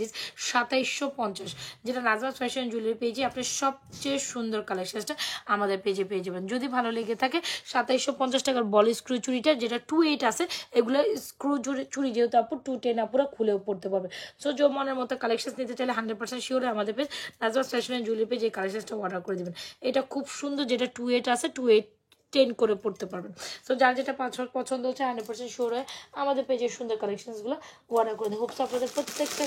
2750, যেটা নাজওয়াজ ফ্যাশন জুয়েলারি পেজে আপনি সবচেয়ে সুন্দর কালেকশনটা আমাদের পেজে পেয়ে যাবেন। যদি ভালো লেগে থাকে 2750 টাকার বল স্ক্রু চুরিটা, যেটা 2.8 আছে, এগুলো স্ক্রু চুরি যেহেতু আপু 2.10 আপুরা খুলেও পড়তে পারবে। সো যে মনের মতো কালেকশন নিতে চাইলে 100% শিওর আমাদের পেজ নাজওয়াজ ফ্যাশন জুয়েলারি পেজ এই কালেকশনটা অর্ডার করে দেবেন। এটা খুব সুন্দর, যেটা 2.8 আছে, 2.10 করে পড়তে পারবেন। তো যার যেটা পছন্দ হচ্ছে 100% শিওর হয় আমাদের পেজের সুন্দর কালেকশনসগুলো অর্ডার করে দিন। হোপস আপনাদের প্রত্যেকটা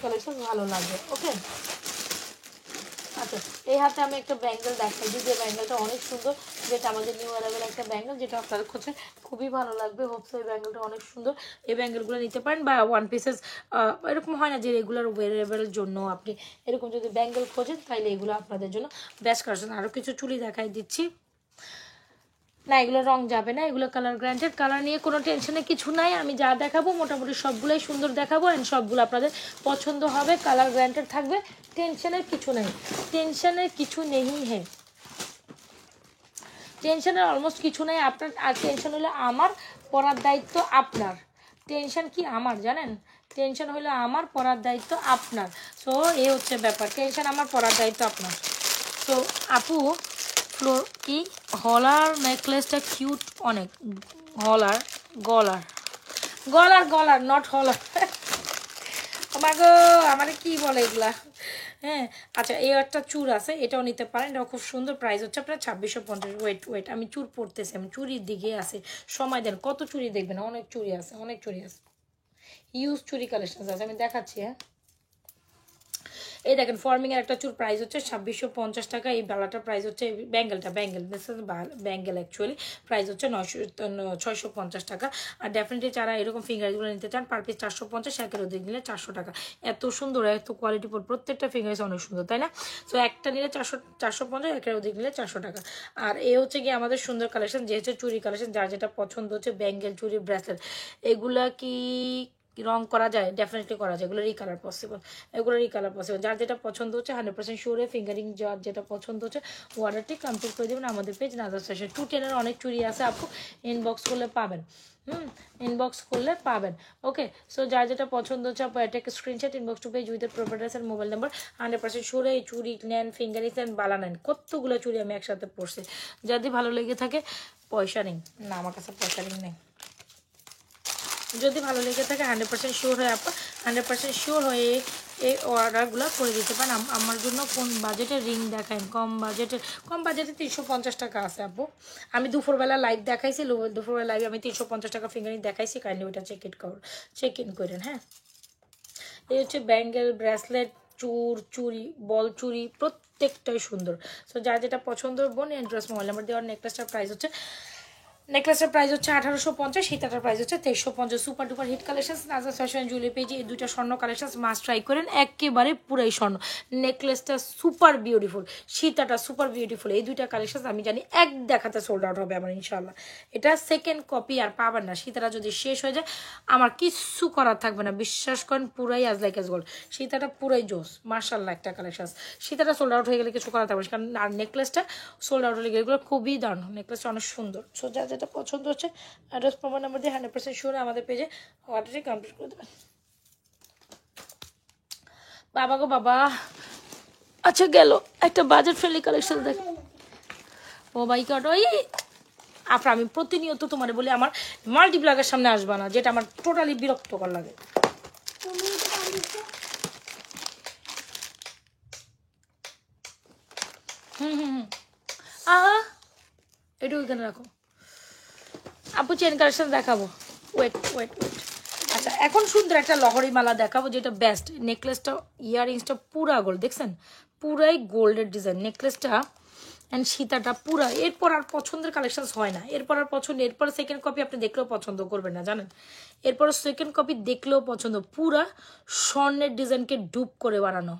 কালেকশন ভালো লাগবে, ওকে। আচ্ছা, এই হাতে আমি একটা ব্যাঙ্গেল দেখাই, যদিও ব্যাঙ্গেলটা অনেক সুন্দর, যেটা আমাদের নিউ অ্যারাইভেল একটা ব্যাঙ্গেল, যেটা আপনাদের কাছে খুবই ভালো লাগবে। হোপস এই ব্যাঙ্গেলটা অনেক সুন্দর, এই ব্যাঙ্গেলগুলো নিতে পারেন। বা ওয়ান পিসেস এরকম হয় না যে রেগুলার ওয়ারেবলের জন্য আপনি এরকম যদি ব্যাঙ্গেল খোঁজেন, তাহলে এগুলো আপনাদের জন্য বেস্ট কালেকশন। আরও কিছু চুড়ি দেখাই দিচ্ছি না, এগুলো রং যাবে না, এগুলো কালার গ্রান্টেড। কালার নিয়ে কোনো টেনশনে কিছু নাই। আমি যা দেখাবো মোটামুটি সবগুলোই সুন্দর দেখাবো, অ্যান্ড সবগুলো আপনাদের পছন্দ হবে, কালার গ্রান্টেড থাকবে। টেনশনের কিছু নেই, টেনশনের অলমোস্ট কিছু নেই আপনার। আর টেনশন হলে আমার, পড়ার দায়িত্ব আপনার। টেনশন কি আমার জানেন? টেনশন হলে আমার, পড়ার দায়িত্ব আপনার। সো এ হচ্ছে ব্যাপার, টেনশন আমার, পড়ার দায়িত্ব আপনার। তো আপু কি হলার নেকলেসটা কিউট অনেক। গলার নট হলার। আমার গো, আমার কি বলে এগুলা, হ্যাঁ আচ্ছা এই একটা চুর আছে, এটাও নিতে পারেন, এটাও খুব সুন্দর, প্রাইস হচ্ছে আপনার 2650। ওয়েট আমি চুর পড়তেছি, আমি চুরির দিকে আছে, সময় দেন, কত চুরি দেখবেন, অনেক চুরি আছে, অনেক চুরি আছে, ইউজ চুরি কালেকশন আছে, আমি দেখাচ্ছি। হ্যাঁ এই দেখেন ফর্মিং এর একটা চুর প্রাইস হচ্ছে 2650 টাকা, এই বালাটার প্রাইস হচ্ছে ব্যাঙ্গেল ব্যাঙ্গেল অ্যাকচুয়ালি প্রাইস হচ্ছে 650 টাকা। আর ডেফিনেটলি যারা এরকম ফিঙ্গারগুলো নিতে চান পার পিস 450, একের অধিক নিলে 400 টাকা। এত সুন্দর, এত কোয়ালিটি, প্রত্যেকটা ফিঙ্গার্স অনেক সুন্দর, তাই না? সো একটা নিলে 450, একের অধিক নিলে 400 টাকা। আর এই হচ্ছে কি আমাদের সুন্দর কালেকশন, যেহেতু চুরি কালেকশন, যার যেটা পছন্দ হচ্ছে, ব্যাঙ্গেল, চুরি, ব্রেসলেট, এগুলা কি রং করা যায়? ডেফিনেটলি করা যায়, এগুলো রিকালার পসিবল, এগুলো রিকালার পসিবল। যার যেটা পছন্দ হচ্ছে 100% শিওরে ফিঙ্গারিং, যার যেটা পছন্দ হচ্ছে অর্ডারটি কমপ্লিট করে দেবেন আমাদের পেজ নাজাস ফ্যাশন। 210 অনেক চুরি আছে আপু, ইনবক্স করলে পাবেন, ইনবক্স করলে পাবেন। ওকে, সো যার যেটা পছন্দ হচ্ছে আপু একটা screenshot, inbox to page with proper address আর মোবাইল নাম্বার। 100% শিওরে এই চুরি নেন, ফিঙ্গারিংস নেন, বালা নেন, কতগুলো চুরি আমি একসাথে পড়ছি। যদি ভালো লেগে থাকে, পয়সা নেই না আমার কাছে, পয়সা নেই, যদি ভালো লেগে থাকে 100% শিওর হয়ে আপা 100% শিওর হয়ে এই অর্ডারগুলো করে দিতে পারেন। আমার জন্য কোন বাজেটের রিং দেখান, কম বাজেটে 350 টাকা আছে আপু। আমি দুপুরবেলা লাইভ দেখাইছি, দুপুরবেলা লাইভে আমি 350 টাকা ফিঙ্গারিং দেখাইছি, কাইন্ডলি ওইটা চেক ইন করেন। হ্যাঁ এই হচ্ছে ব্যাঙ্গেল, ব্রেসলেট, চুরি, বল চুরি, প্রত্যেকটাই সুন্দর। সো যার যেটা পছন্দ বোন অ্যাড্রেস মোবাইল নাম্বার দেওয়ার নেকলেসটার প্রাইস হচ্ছে 1850, সীতাটার প্রাইস হচ্ছে 2350। সুপার ডুপার হিট কালেকশন নাজাস ফ্যাশন জুয়েলারি পেজে এই দুইটা স্বর্ণ কালেকশন মাস্ট ট্রাই করেন, একেবারে পুরাই স্বর্ণ। নেকলেসটা সুপার বিউটিফুল, সীতাটা সুপার বিউটিফুল, এই দুইটা কালেকশন আমি জানি এক দেখাতে সোল্ড আউট হবে আমার ইনশাল্লাহ। এটা সেকেন্ড কপি আর পাবেন না, সীতাটা যদি শেষ হয়ে যায় আমার কিচ্ছু করার থাকবে না, বিশ্বাস করেন, পুরাই আজ লাইক এস গোল্ড। সীতাটা পুরাই জোস, মার্শাল্লাহ একটা কালেকশন। সীতাটা সোল্ড আউট হয়ে গেলে কিছু করার থাকবে না, কারণ আর নেকলেসটা সোল্ড আউট হয়ে গেলে এগুলো খুবই দারুণ, নেকলেসটা অনেক সুন্দর। সো যা যেটা পছন্দ হচ্ছে অ্যাড্রেস মোবাইল নাম্বার দিয়ে 100% শিওর আমাদের পেজে অর্ডারটি কমপ্লিট করে দেবেন। বাবা গো বাবা, আচ্ছা গেল একটা বাজেট ফ্রেন্ডলি কালেকশন দেখ। ও মাই গড, ওই আপনার আমি প্রতিনিয়ত তোমার বলি আমার মাল্টিপ্লাগের সামনে আসবা না, যেটা আমার টোটালি বিরক্তকর লাগে। আহা এটা ওইখানে রাখো আপু, চেন কালেকশন দেখাবো, ওয়েট। আচ্ছা এখন সুন্দর একটা লহরি মালা দেখাবো, যেটা বেস্ট। নেকলেসটা, ইয়াররিংসটা পুরা গোল্ড, দেখছেন পুরাই গোল্ডের ডিজাইন নেকলেসটা, অ্যান্ড সীতাটা পুরা। এরপর আর পছন্দের কালেকশন হয় না, এরপর সেকেন্ড কপি আপনি দেখলেও পছন্দ করবেন না, জানেন। এরপর সেকেন্ড কপি দেখলেও পছন্দ, পুরা স্বর্ণের ডিজাইনকে ডুপ করে বানানো,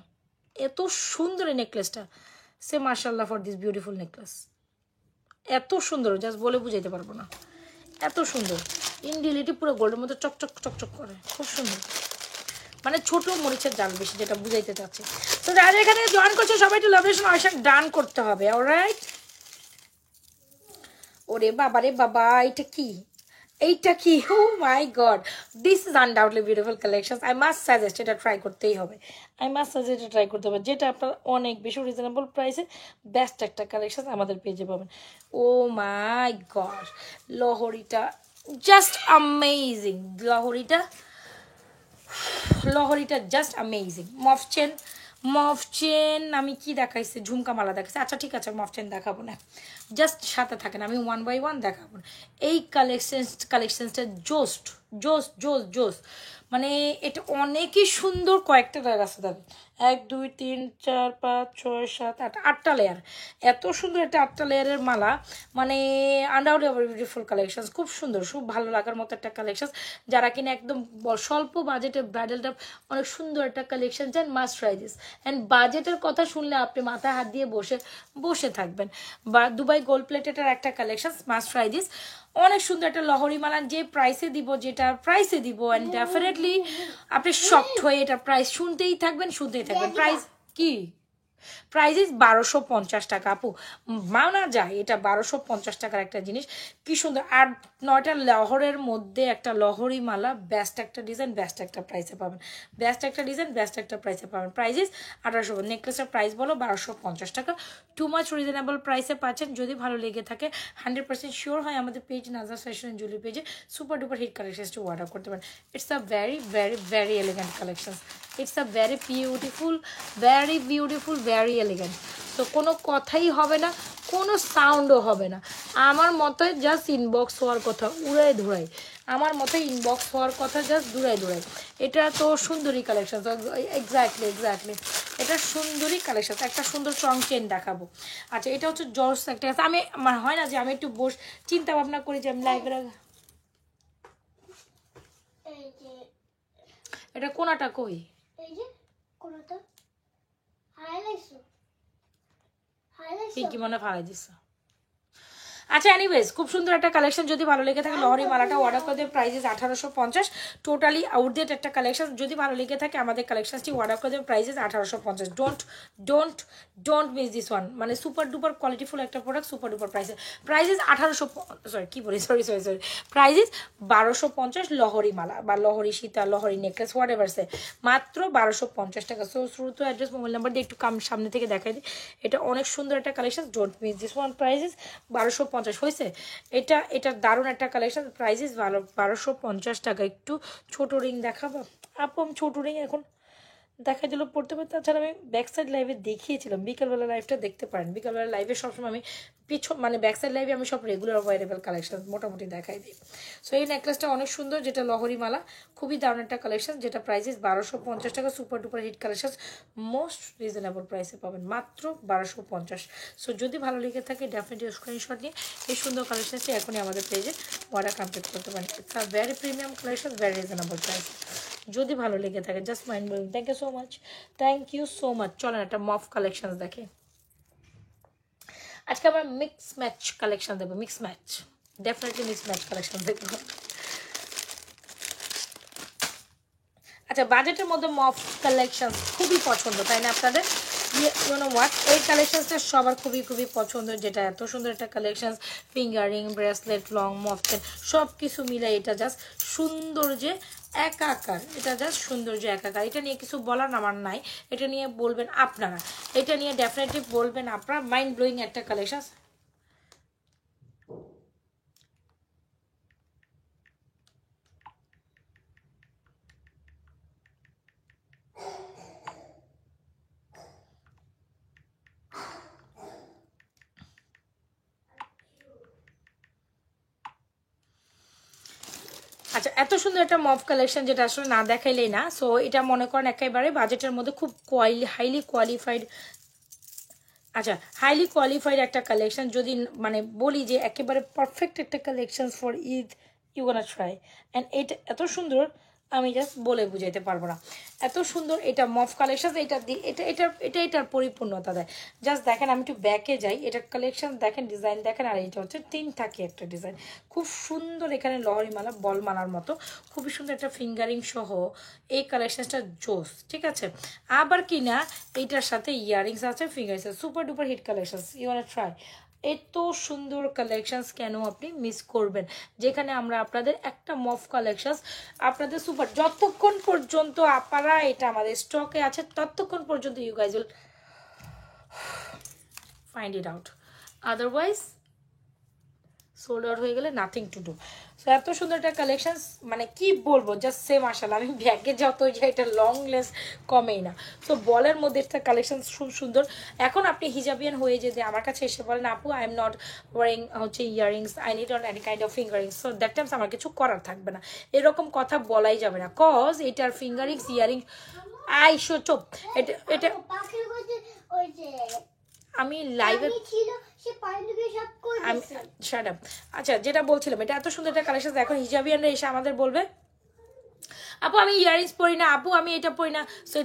এত সুন্দর এই নেকলেসটা। সে মাশাআল্লাহ ফর দিস বিউটিফুল নেকলেস, এত সুন্দর জাস্ট বলে বুঝাইতে পারবো না, এত সুন্দর। ইনডিলিটি পুরো গোল্ডের মতো চকচক করে, খুব সুন্দর, মানে ছোট মরিচের জাল বেশি, যেটা বুঝাইতে চাচ্ছি। তো যারা এখানে জয়েন করছে সবাই একটু লাভেশন অয়েশন ডান করতে হবে, অলরাইট। ওরে বাবা রে বাবা, এইটা কি oh my god, this is undoubtedly beautiful collection. I must suggest এটা ট্রাই করতেই হবে, যেটা আপনার অনেক বেশি রিজনেবল প্রাইসে বেস্ট একটা কালেকশন আমাদের পেজে পাবেন। ও মাই গড, লহরিটা জাস্ট অ্যামেজিং, লহরিটা জাস্ট অ্যামেজিং। মফ চেন আমি কি দেখাইছি, ঝুমকা মালা দেখাইছি। আচ্ছা ঠিক আছে, মফ চেন দেখাবো না, জাস্ট সাথে থাকেন, আমি 1 বাই 1 দেখাবো না। এই কালেকশনসটা জোস, মানে এটা অনেকই সুন্দর। কয়েকটা জায়গা আছে দেখেন, 1 2 3 4 5 6 7 8, 8টা লেয়ার, এত সুন্দর একটা 8টা লেয়ারের মালা, মানে আনডাউটেবল বিউটিফুল কালেকশন, খুব সুন্দর, খুব ভালো লাগার মতো একটা কালেকশন। যারা কিনা একদম স্বল্প বাজেটে ব্রাইডালটা অনেক সুন্দর একটা কালেকশন চান, মাস্ট ট্রাই দিস। অ্যান্ড বাজেটের কথা শুনলে আপনি মাথায় হাত দিয়ে বসে থাকবেন। বা দুবাই গোল্ড প্লেটের একটা কালেকশন, মাস্ট ট্রাই দিস, অনেক সুন্দর একটা লহরি মালা, যে প্রাইসে দিব, অ্যান্ড ডেফিনেটলি আপনি শকড হয়ে এটা প্রাইস শুনতেই থাকবেন। প্রাইস কি প্রাইস ইজ 1250 টাকা আপু, মানা যায় এটা 1250 টাকার একটা জিনিস। কি সুন্দর, আর 9টা লহরের মধ্যে একটা লহরি মালা, বেস্ট একটা ডিজাইন, বেস্ট একটা প্রাইসে পাবেন, বেস্ট একটা ডিজাইন, বেস্ট একটা প্রাইসে পাবেন। প্রাইস ইজ 1800, নেকলেসের প্রাইস বলো 1250 টাকা, টু মাচ রিজনেবল প্রাইসে পাচ্ছেন। যদি ভালো লেগে থাকে 100% শিওর হয় আমাদের পেজ নাজা ফ্যাশন অ্যান্ড জুয়েলারি পেজে সুপার ডুপার হিট কালেকশনসটি অর্ডার করতে পারেন। It's a very very very elegant collection, it's a very beautiful, very beautiful, very elegant. তো কোনো কথাই হবে না, কোনো সাউন্ডও হবে না। আমার মতে জাস্ট ইনবক্স হওয়ার কথা উড়াই ধুরাই, আমার মতে ইনবক্স হওয়ার কথা জাস্ট দূরাই দূরাই। এটা তো সুন্দরী কালেকশন, এক্স্যাক্টলি এক্স্যাক্টলি, এটা সুন্দরী কালেকশন। একটা সুন্দর স্ট্রং চেন দেখাবো। আচ্ছা, এটা হচ্ছে জর্জ একটা, আমি আমার হয় না যে আমি একটু চিন্তা ভাবনা করি যে আমি লাইভের, এই যে এটা কোনাটা কই, এই যে কোনটা হাইলাইটস কি মনে ফালাই দিস। আচ্ছা এনিওয়েজ, খুব সুন্দর একটা কালেকশন। যদি ভালো লেগে থাকে লহরি মালাটা অর্ডার করে দেবে, প্রাইস 1850, টোটালি আউটডেট একটা কালেকশন। যদি ভালো লেগে থাকে আমাদের কালেকশনটি অর্ডার করে দেবে, price 1850। Don't miss this one, মানে সুপার ডুপার কোয়ালিটিফুল একটা প্রোডাক্ট, সুপার ডুপার প্রাইসে। প্রাইস 1800, সরি কি বলি, সরি প্রাইস 1250 লহরি মালা বা লহরি সীতা, লহরি নেকলেস, হোয়াট এভার সে, মাত্র 1250 টাকা। সো শুরু তো অ্যাড্রেস, মোবাইল নাম্বার দিয়ে একটু সামনে থেকে দেখাই দিই। এটা অনেক সুন্দর একটা collection, don't miss this one. Price 1250 হয়েছে। এটা দারুণ একটা কালেকশন, প্রাইস 1250 টাকা। একটু ছোট রিং দেখাবো আপু, আমি ছোট রিং এখন দেখা দিল পড়তে পারতে। তাছাড়া আমি ব্যাক সাইড লাইভে দেখিয়েছিলাম, বিকালবেলা লাইভটা দেখতে পারেন। বিকালবেলা লাইভে সবসময় আমি মানে ব্যাক সাইড লাইভে আমি সব রেগুলার অ্যাভেলেবেল কালেকশন মোটামুটি দেখাই দিই। সো এই নেকলেসটা অনেক সুন্দর, যেটা লহরি মালা, খুবই দারুণ একটা কালেকশন, যেটা প্রাইস 1250 টাকা, super duper hit collection, most reasonable প্রাইসে পাবেন, মাত্র 1250। সো যদি ভালো লেগে থাকে ডেফিনেটলি স্ক্রিনশট নিয়ে এই সুন্দর কালেকশনটি এখনই আমাদের পেজে অর্ডার কমপ্লিট করতে পারেন। It's a very premium collection, very reasonable price. যদি ভালো লেগে থাকে just mind blowing. Thank you so much, thank you so much. চলেন একটা মফ কালেকশন দেখে। আজকে আমরা মিক্স ম্যাচ কালেকশন দেবো, mix match, definitely mix match collection দেখবো। আচ্ছা, বাজেটের মধ্যে মফ কালেকশন খুবই পছন্দ, তাই না আপনাদের? হোয়াট, এই কালেকশনসটা সবার খুবই খুবই পছন্দ, যেটা এত সুন্দর একটা কালেকশন, ফিঙ্গারিং, ব্রেসলেট, লং মফ চেন, সব কিছু মিলে এটা জাস্ট সৌন্দর্যে একাকার, এটা জাস্ট সৌন্দর্য একাকার। এটা নিয়ে কিছু বলার আমার নাই, এটা নিয়ে বলবেন আপনারা, এটা নিয়ে ডেফিনেটলি বলবেন আপনারা, মাইন্ড ব্লোয়িং একটা কালেকশন। আচ্ছা, এত সুন্দর একটা মফ কালেকশন, যেটা আসলে না দেখাইলেই না। সো এটা মনে করেন একেবারে বাজেটের মধ্যে খুব হাইলি কোয়ালিফাইড, আচ্ছা হাইলি কোয়ালিফাইড একটা কালেকশন। যদি মানে বলি যে একেবারে পারফেক্ট একটা collection for Eid, you gonna try. And এটা এত সুন্দর, আমি জাস্ট বলে বুঝাইতে পারবো না, এত সুন্দর এটা মফ কালেকশন। এটার পরিপূর্ণতা দেয়। জাস্ট দেখেন, আমি একটু ব্যাকে যাই, এটার কালেকশন দেখেন, ডিজাইন দেখেন, আর এটা হচ্ছে 3 থাকে একটা ডিজাইন, খুব সুন্দর। এখানে লহরি মালা, বল মালার মতো খুবই সুন্দর একটা ফিঙ্গারিং সহ এই কালেকশনটা জোস, ঠিক আছে। আবার কি না, এইটার সাথে ইয়ারিংস আছে, ফিঙ্গারিংস আছে, super duper hit collection, you want try. এত সুন্দর কালেকশনস কেন আপনি মিস করবেন, যেখানে আমরা আপনাদের একটা মফ কালেকশনস আপনাদের সুপার, যতক্ষণ পর্যন্ত আপনারা এটা আমাদের স্টকে আছে ততক্ষণ পর্যন্ত you guys will find it out, otherwise sold out হয়ে গেলে নাথিং টু ডু। সো এত সুন্দর একটা কালেকশন, মানে কি বলবো, জাস্ট সেম আসলে আমি ব্যাগে যত যে এটা লং লেস কমেই না। সো বলের মধ্যে একটা কালেকশন খুব সুন্দর। এখন আপনি হিজাবিয়ান হয়ে যদি আমার কাছে এসে বলেন আপু আই এম নট ওয়ারিং হচ্ছে earrings, I need on any kind of fingerings, so that Times আমার কিছু করার থাকবে না, এরকম কথা বলাই যাবে না। কজ এটার ফিঙ্গারিংস, ইয়ারিং, আইসো চোপ, এটা এটা আমি লাইভে আচ্ছা যেটা বলছিলাম, এটা এত সুন্দর একটা কালেকশন। এখন হিজাবিয়ানরা এসে আমাদের বলবে আপু আমি ইয়ারিংস পরি না, আপু আমি এটা পরি না। সো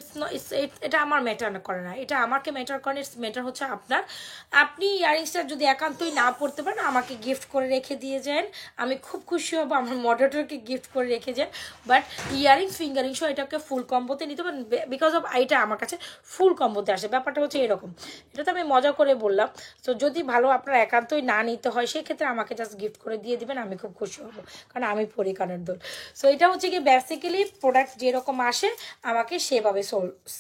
এটা আমার ম্যাটার করে না, এটা আমাকে ম্যাটার করে, ম্যাটার হচ্ছে আপনার। আপনি ইয়ারিংসটা যদি একান্তই না পড়তে পারেন আমাকে গিফট করে রেখে দিয়ে যান, আমি খুব খুশি হব। আমার মডারেটরকে গিফট করে রেখে যান। বাট ইয়ারিংস ফিঙ্গারিংসও এটাকে ফুল কম্বোতে নিতে পারেন, বিকজ অফ এটা আমার কাছে ফুল কম্বোতে আসে। ব্যাপারটা হচ্ছে এরকম, এটা তো আমি মজা করে বললাম। তো যদি ভালো আপনার একান্তই না নিতে হয় সেক্ষেত্রে আমাকে জাস্ট গিফট করে দিয়ে দিবেন, আমি খুব খুশি হব, কারণ আমি পরি কানের দুল। সো এটা হচ্ছে কি বেসিক্যালি প্রোডাক্ট যেরকম আসে আমাকে সেভাবে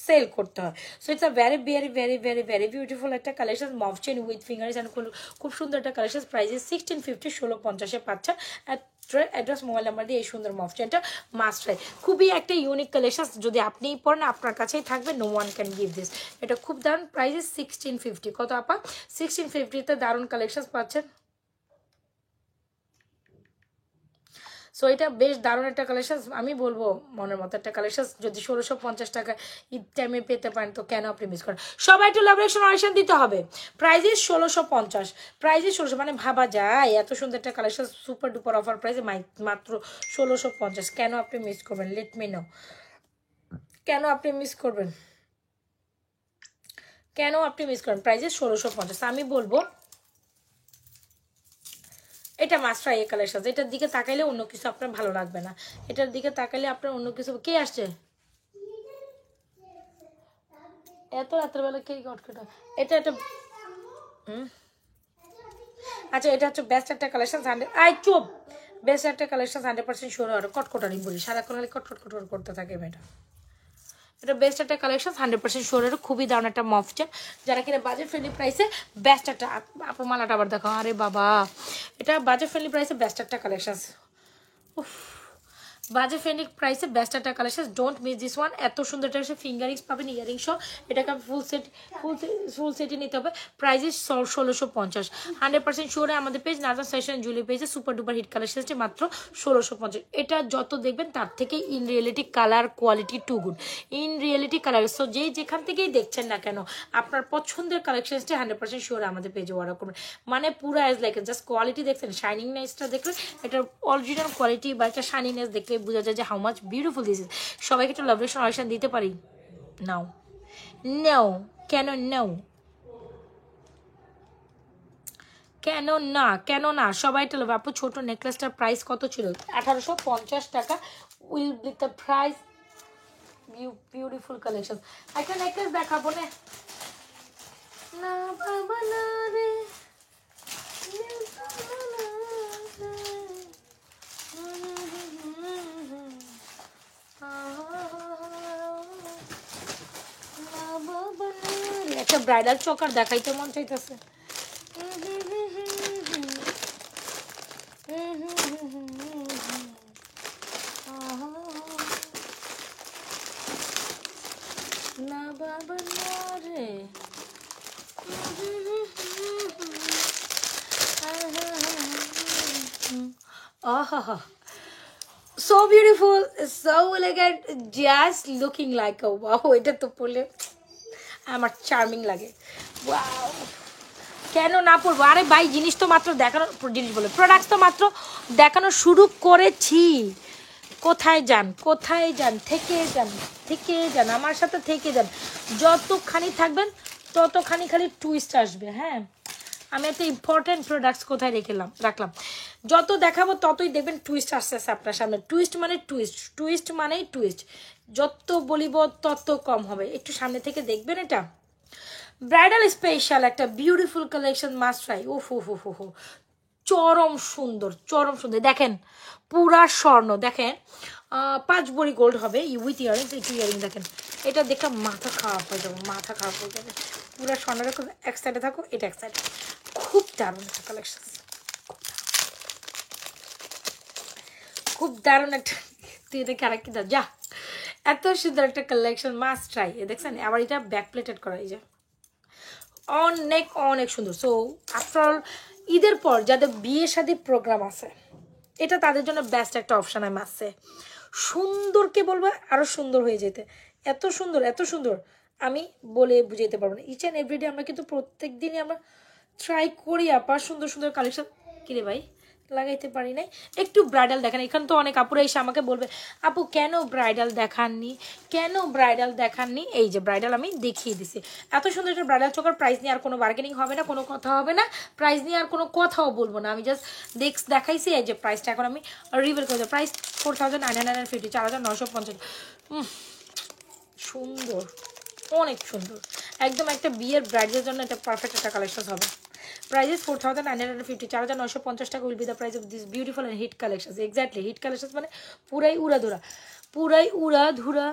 সেল করতে হয়। So it's a very very very very very beautiful একটা কালেকশন, মভ চেন উইথ ফিঙ্গারিংস অ্যান্ড খুব সুন্দর একটা কালেকশন। প্রাইসে 1650, 1650-এ পাচ্ছেন। অ্যাড্রেস মোবাইল নাম্বার দিয়ে এই সুন্দর মভ চেনটা মাস্ট ট্রাই। খুবই একটা ইউনিক কালেকশন, যদি আপনিই পড়েন আপনার কাছেই থাকবে, no one can give this. এটা খুব দারুণ, প্রাইসে 1650। কত আপা? 1650-তে দারুণ কালেকশন পাচ্ছেন। সো এটা বেশ দারুণ একটা কালেকশন, আমি বলবো মনের মতো একটা কালেকশন। যদি 1650 টাকা ঈদ টাইমে পেতে পারেন তো কেন আপনি মিস করেন। সবাই একটু লাভরেশন অডিশন দিতে হবে। প্রাইজেস 1650, প্রাইজেস 1600, মানে ভাবা যায় এত সুন্দর একটা কালেকশন, সুপার ডুপার অফার প্রাইসে মাত্র 1650। কেন আপনি মিস করবেন? লেট মি নো, কেন আপনি মিস করবেন, কেন আপনি মিস করেন? প্রাইজেস 1650। আমি বলবো এটা মাস্ট ট্রাই এই কালেকশন। এটার দিকে তাকাইলে অন্য কিছু আপনার ভালো লাগবে না, এটার দিকে তাকাইলে আপনার অন্য কিছু। কে আসছে এত রাত্রেবেলা? কে কটকটা? এটা এটা আচ্ছা, এটা হচ্ছে বেস্ট একটা কালেকশন। আই চুপ, বেস্ট একটা কালেকশন 100% শিওর। আর কটকটানি বলি, সারাক্ষণ খালি কটকট কটকট করতে থাকে মেয়েটা। এটা বেস্ট একটা কালেকশন 100% শিওরের, খুবই দারুণ একটা মফ চেন, যারা কিনা বাজেট ফ্রেন্ডলি প্রাইসে বেস্ট একটা। আপনার মালাটা আবার দেখো, আরে বাবা, এটা বাজেট ফ্রেন্ডলি প্রাইসে বেস্ট একটা কালেকশন। উফ, বাজেট ফ্রেন্ডলি প্রাইসে বেস্ট একটা collection, don't miss this one. এত সুন্দর একটা ফিঙ্গারিংস পাবেন, ইয়ারিংসও। এটাকে ফুল সেটই নিতে হবে। প্রাইস 1650, 100% শিওরে। আমাদের পেজ নাজার সেশন জুয়েলারি পেজে সুপার ডুপার হিট কালেকশনটি মাত্র 1650। এটা যত দেখবেন তার থেকে in reality colour quality too good, in reality colour. So যেখান থেকেই দেখছেন না কেন আপনার পছন্দের কালেকশনসটি 100% শিওরে আমাদের পেজে অর্ডার করবেন। মানে পুরো অ্যাজ লাইক জাস্ট কোয়ালিটি দেখছেন, শাইনিংনেসটা দেখলে, এটার অরিজিনাল কোয়ালিটি বা একটা শাইনিংনেস দেখলে বোঝা যায় যে how much beautiful this is. সবাইকে একটু লাভরেশন অডিশন দিতে পারি? নাও নাও, কেন নাও, কেন না, কেন না, সবাই তো লোভ। আপু ছোট নেকলেসটার প্রাইস কত ছিল? 1850 টাকা। Will be the price. Beautiful collection. একটা নেকলেস দেখাবো না? না বাবা না রে, একটা ব্রাইডাল চকার দেখাইতে মন চাইতেছে। না বাবা না রে, so beautiful, so elegant, just looking like a wow. এটা তো পরলে আমার চার্মিং লাগে। ওয়াও, কেন না পড়বো? আরে ভাই, জিনিস তো মাত্র দেখানো, জিনিস বলে প্রোডাক্টস তো মাত্র দেখানো শুরু করেছি। কোথায় যান, কোথায় যান, থেকে যান, থেকে যান, আমার সাথে থেকে যান। যতখানি থাকবেন ততখানি খালি টুইস্ট আসবে। হ্যাঁ, আমি একটা ইম্পর্টেন্ট প্রোডাক্টস কোথায় রাখলাম, যত দেখাবো ততই দেখবেন টুইস্ট আসতে আপনার সামনে। টুইস্ট মানে টুইস্ট, টুইস্ট মানেই টুইস্ট। যত বলিব তত কম হবে। একটু সামনে থেকে দেখবেন। এটা ব্রাইডাল স্পেশাল একটা বিউটিফুল কালেকশন, মাস্ট ট্রাই। ওফ ওফ ওফ ওফ, চরম সুন্দর, চরম সুন্দর। দেখেন পুরা স্বর্ণ, দেখেন 5 ভরি গোল্ড হবে উইথ ইয়ারিংস। একটু ইয়ারিং দেখেন, এটা দেখে মাথা খারাপ হয়ে যাবে, মাথা খারাপ হয়ে যাবে। পুরা স্বর্ণ দেখো, এক সাইডে থাকো, এটা এক সাইডে। খুব দারুণ একটা কালেকশন, খুব দারুণ একটা। তুই এটা কারা কি যা, এত সুন্দর একটা কালেকশন, মাস্ট ট্রাই। দেখছেন আবার এটা ব্যাক প্লেটেড করা, এই যে অনেক অনেক সুন্দর। সো আফটার অল ঈদের পর যাদের বিয়ে শাদী প্রোগ্রাম আছে, এটা তাদের জন্য বেস্ট একটা অপশন। আমি আসছে সুন্দরকে বলবো আরো সুন্দর হয়ে যেতে। এত সুন্দর, এত সুন্দর, আমি বলে বুঝাইতে পারবো না। ইচ অ্যান্ড এভরিডে আমরা কিন্তু প্রত্যেক দিনই আমরা ট্রাই করি আপা সুন্দর সুন্দর কালেকশন। কিরে ভাই, লাগাইতে পারি নাই। একটু ব্রাইডাল দেখান। এখানে তো অনেক আপুরা এসে আমাকে বলবে আপু কেন ব্রাইডাল দেখাননি, কেন ব্রাইডাল দেখাননি। এই যে ব্রাইডাল আমি দেখিয়ে দিছি। এত সুন্দর একটা ব্রাইডাল চোকার প্রাইস নিয়ে আর কোনো বার্গেনিং হবে না, কোনো কথা হবে না, প্রাইস নিয়ে আর কোনো কথাও বলবো না। আমি জাস্ট দেখাইছি। এই যে প্রাইসটা এখন আমি রিভিল করে দেবো। প্রাইস 4950, 4950। সুন্দর, অনেক সুন্দর, একদম একটা বিয়ের ব্রাইডের জন্য এটা পারফেক্ট একটা কালেকশন হবে। Prices 4950, 4950 টাকা will be the price of this beautiful and hit collections. Exactly, hit collections মানে পুরাই উড়াধুরা, পুরাই উড়াধুরা,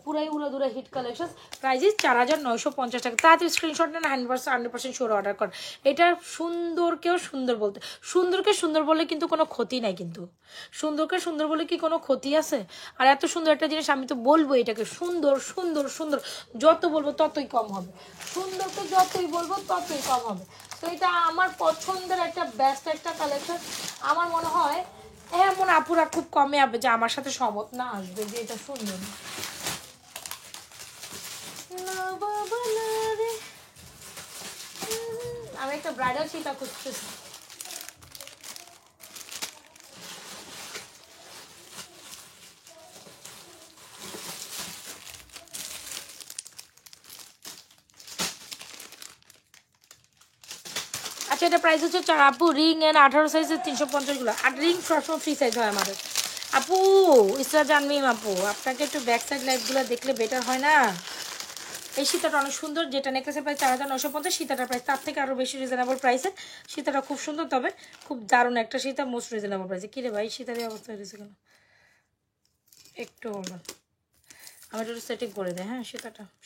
পুরাই উড়াধুরা হিট কালেকশন। প্রাইস 4950 টাকা। তাড়াতাড়ি স্ক্রিনশট নেন, 100% শিওর অর্ডার করেন। এটা সুন্দরকেও সুন্দর বলতে, সুন্দরকে সুন্দর বললে কিন্তু কোনো ক্ষতি নাই, কিন্তু সুন্দরকে সুন্দর বলে কি কোনো ক্ষতি আছে? আর এত সুন্দর একটা জিনিস আমি তো বলবো এটাকে সুন্দর সুন্দর সুন্দর, যত বলবো ততই কম হবে, সুন্দরকে যতই বলবো ততই কম হবে। তো এটা আমার পছন্দের একটা বেস্ট একটা কালেকশন। আমার মনে হয় এমন আপুরা খুব কমে আসবে যে আমার সাথে সমত না আসবে যে এটা সুন্দর। আমি একটা ব্রাইডাল সীতা খুঁজতেছি। আচ্ছা, এটা প্রাইস হচ্ছে আপু রিং এন্ড 18 সাইজের 350 গুলো। আর রিং সবসময় ফ্রি সাইজ হয় আমাদের। আপু ইসরা জানমিম আপু, আপনাকে একটু ব্যাক সাইড লাইভগুলো দেখলে বেটার হয় না? এই সীতাটা অনেক সুন্দর, যেটা নেকলেসের প্রাইস 4950, সীতাটার প্রাইস তার থেকে আরও বেশি রিজনেবল প্রাইসে। সীতাটা খুব সুন্দর, তবে খুব দারুণ একটা সীতা, মোস্ট রিজনেবল প্রাইসে। কিরে ভাই সীতারই অবস্থা হয়েছে কেন? একটু হলো আমি একটু সেটিং করে দেয়। হ্যাঁ,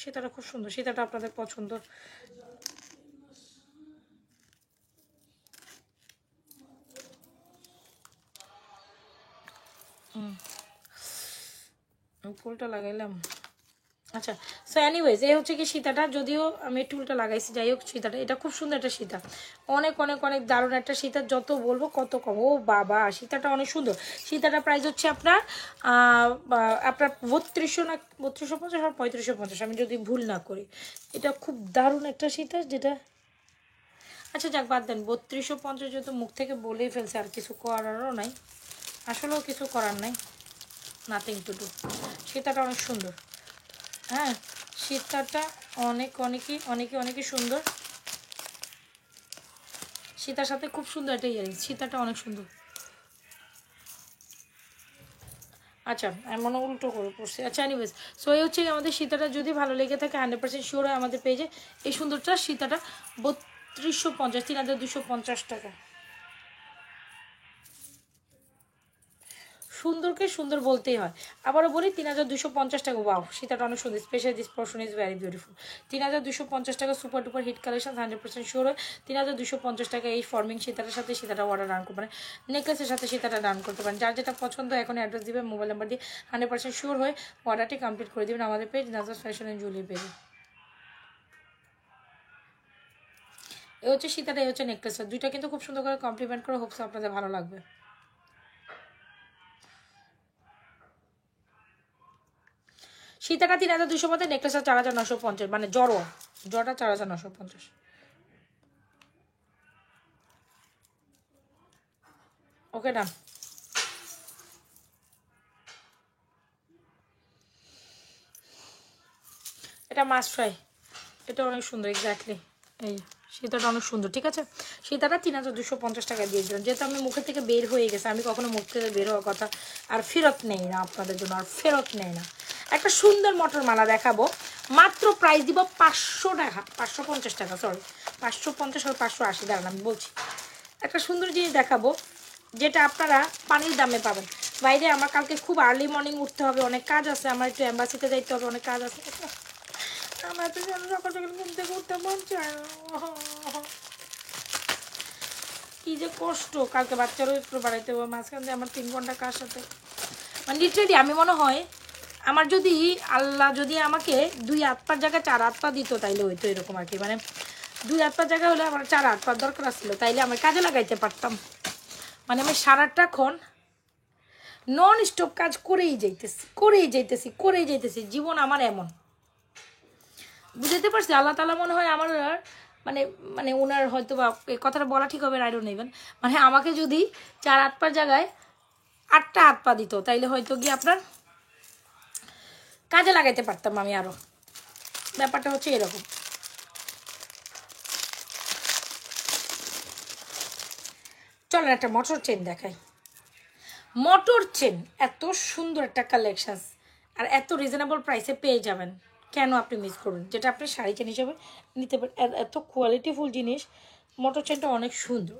সীতাটা খুব সুন্দর, সীতাটা আপনাদের পছন্দ। ফুলটা লাগাইলাম। আচ্ছা, সো এনিওয়েজ এই হচ্ছে কি সীতাটা, যদিও আমি টুলটা লাগাইছি, যাই হোক সীতাটা এটা খুব সুন্দর একটা সীতা, অনেক অনেক অনেক দারুণ একটা সীতা, যত বলবো কত কম। ও বাবা, সীতাটা অনেক সুন্দর। সীতাটার প্রাইস হচ্ছে আপনার 3200 না 3250 আর 3550, আমি যদি ভুল না করি। এটা খুব দারুণ একটা সীতা যেটা, আচ্ছা যাক বাদ দেন, 3250 যেহেতু মুখ থেকে বলেই ফেলছে, আর কিছু করারও নাই, আসলেও কিছু করার নাই, নাথিং টু ডু। সীতাটা অনেক সুন্দর। হ্যাঁ, সীতাটা অনেকই সুন্দর। সীতার সাথে খুব সুন্দর একটা ইয়ারিং, সীতাটা অনেক সুন্দর। আচ্ছা, এমন উল্টো করে পড়ছে। আচ্ছা এনিওয়েজ, সো এই হচ্ছে আমাদের সীতাটা, যদি ভালো লেগে থাকে 100% শিওর হয় আমাদের পেজে এই সুন্দরটা সীতাটা 3250, 3250 টাকা। সুন্দরকে সুন্দর বলতেই হয়। আবারও বলি 3250 টাকা। ওয়াও, সীতাটা অনেক সুন্দর, special this portion is very beautiful. 3250 টাকা, super duper hit collection, 100% sure হয়। 3250 টাকা এই ফর্মিং সীতাটার সাথে সীতাটা অর্ডার রান করতে পারেন, নেকলেসের সাথে সীতাটা রান করতে পারেন। যার যেটা পছন্দ এখন অ্যাড্রেস দিবেন, মোবাইল নাম্বার দিয়ে 100% শিওর হয়ে অর্ডারটি কমপ্লিট করে দেবেন আমাদের পেজ নাজরাস ফ্যাশন অ্যান্ড জুয়েলারি পেজে। এ হচ্ছে সীতাটা, এই হচ্ছে নেকলেসটা, দুইটা কিন্তু খুব সুন্দর করে কমপ্লিমেন্ট করে, হোপস আপনাদের ভালো লাগবে। সীতাটা 3250, নেকলেসটা 4950, মানে জড়টা 4950। ওকে ডান। এটা মাস্ট ফ্রাই, এটা অনেক সুন্দর। এক্স্যাক্টলি, এই সীতাটা অনেক সুন্দর। ঠিক আছে, সীতাটা 3250 টাকা দিয়ে দিলাম, যেহেতু আমি মুখের থেকে বের হয়ে গেছে, আমি কখনো মুখ থেকে বের হওয়ার কথা আর ফেরত নেই না, আপনাদের জন্য আর ফেরত নেই না। একটা সুন্দর মটর মালা দেখাবো, মাত্র প্রাইস দিব 500 টাকা, 550 টাকা, সরি 550 আর 580, দাঁড়ান আমি বলছি। একটা সুন্দর জিনিস দেখাবো যেটা আপনারা পানির দামে পাবেন। বাইরে আমার কালকে খুব আর্লি মর্নিং উঠতে হবে, অনেক কাজ আছে, আমার একটু এম্বাসিতে যাইতে হবে, অনেক কাজ আছে। আমার তো সকাল সকাল ঘুম থেকে উঠতে মন চায় না। কি যে কষ্ট, কালকে বাচ্চারও একটু বাড়াইতে হবে, মাঝখান দিয়ে আমার 3 ঘন্টা কার সাথে, মানে লিটারেলি আমি মনে হয় আমার যদি আল্লাহ যদি আমাকে 2 হাত পার জায়গায় 4 হাত পা দিত তাইলে হইতো এরকম আর কি, মানে 2 হাত পার জায়গায় হলে আমার 4 হাত পার দরকার ছিল, তাইলে আমি কাজে লাগাইতে পারতাম। মানে আমি সারাটাক্ষণ নন স্টপ কাজ করেই যাইতেছি। জীবন আমার এমন, বুঝতে পারছি। আল্লাহ তাআলা মনে হয় আমার মানে মানে ওনার হয়তো বা এই কথাটা বলা ঠিক হবে, আই ডোন্ট নেবেন, মানে আমাকে যদি 4 হাত পার জায়গায় 8টা হাত পা দিত তাইলে হয়তো গিয়ে আপনার কাজে লাগাইতে পারতাম আমি আরো। ব্যাপারটা হচ্ছে এরকম। চলেন একটা মোটর চেন দেখাই। মোটর চেন এত সুন্দর একটা কালেকশন আর এত রিজনেবল প্রাইসে পেয়ে যাবেন, কেন আপনি মিস করবেন? যেটা আপনি শাড়ি চেন হিসেবে নিতে পারেন, এত কোয়ালিটিফুল জিনিস। মোটর চেনটা অনেক সুন্দর,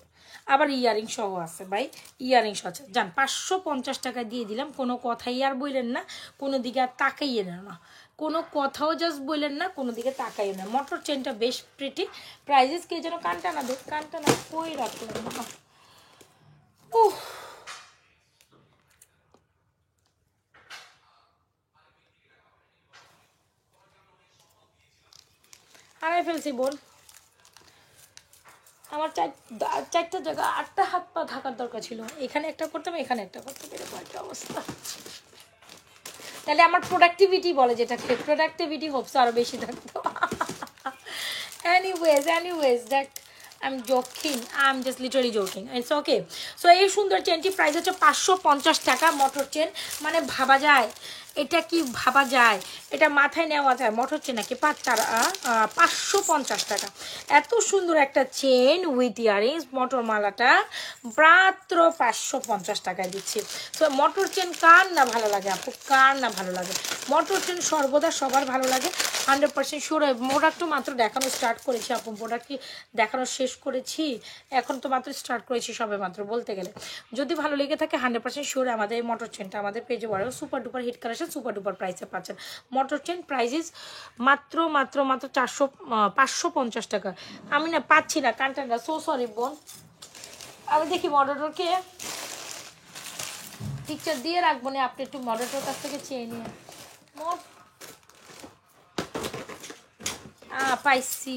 আবার ইয়ারিং সহ আছে ভাই, ইয়ারিংস আছে। যান 550 টাকা দিয়ে দিলাম, কোনো কথাই আর বললেন না, কোনো দিকে আর তাকাইয়ে না, কোনো কথাও জাস্ট বললেন না, কোনো দিকে তাকাইয়ে না। মোটর চেনটা বেশ প্রিটি। প্রাইজেস কে যেন কানটা না দেখ, কানটা না কই রাখলাম না। উহ, হারাই ফেলছি বোন। আমার 4টা জায়গা 8টা হাত পা থাকার দরকার ছিল, এখানে একটা করতাম, এখানে একটা করতাম, এরকম একটা অবস্থা। তাহলে আমার প্রোডাক্টিভিটি বলে, যেটাকে প্রোডাক্টিভিটি হোপস আরো বেশি থাকতো। anyways that I'm joking, I'm just literally joking, it's okay. So এই সুন্দর চেনটি প্রাইস হচ্ছে 550 টাকা। মোটর চেন মানে ভাবা যায়, এটা কি ভাবা যায়? এটা মাথায় নেওয়া যায় মোটর চেন নাকি? 550 টাকা। এত সুন্দর একটা চেন উইথ ইয়ারিংস, মোটর মালাটা মাত্র 550 টাকায় দিচ্ছি। তো মোটর চেন কার না ভালো লাগে আপু, কার না ভালো লাগে? মোটর চেন সর্বদা সবার ভালো লাগে, 100% শিওর। প্রোডাক্টও মাত্র দেখানো স্টার্ট করেছি আপু, প্রোডাক্ট কি দেখানো শেষ করেছি? এখন তো মাত্র স্টার্ট করেছি সবে মাত্র বলতে গেলে। যদি ভালো লেগে থাকে 100% শিওর আমাদের এই মোটর চেনটা আমাদের পেজে বড় super duper hit collection, super duper প্রাইসে পাচ্ছেন। মোটর চেন প্রাইজেস মাত্র 550 টাকা। আমি না পাচ্ছি না কান্টানটা, সো সরি বোন। আমি দেখি মডারেটরকে পিকচার দিয়ে রাখবো না, আপনি একটু মডারেটর কাছ থেকে চেয়ে নিয়ে। পাইছি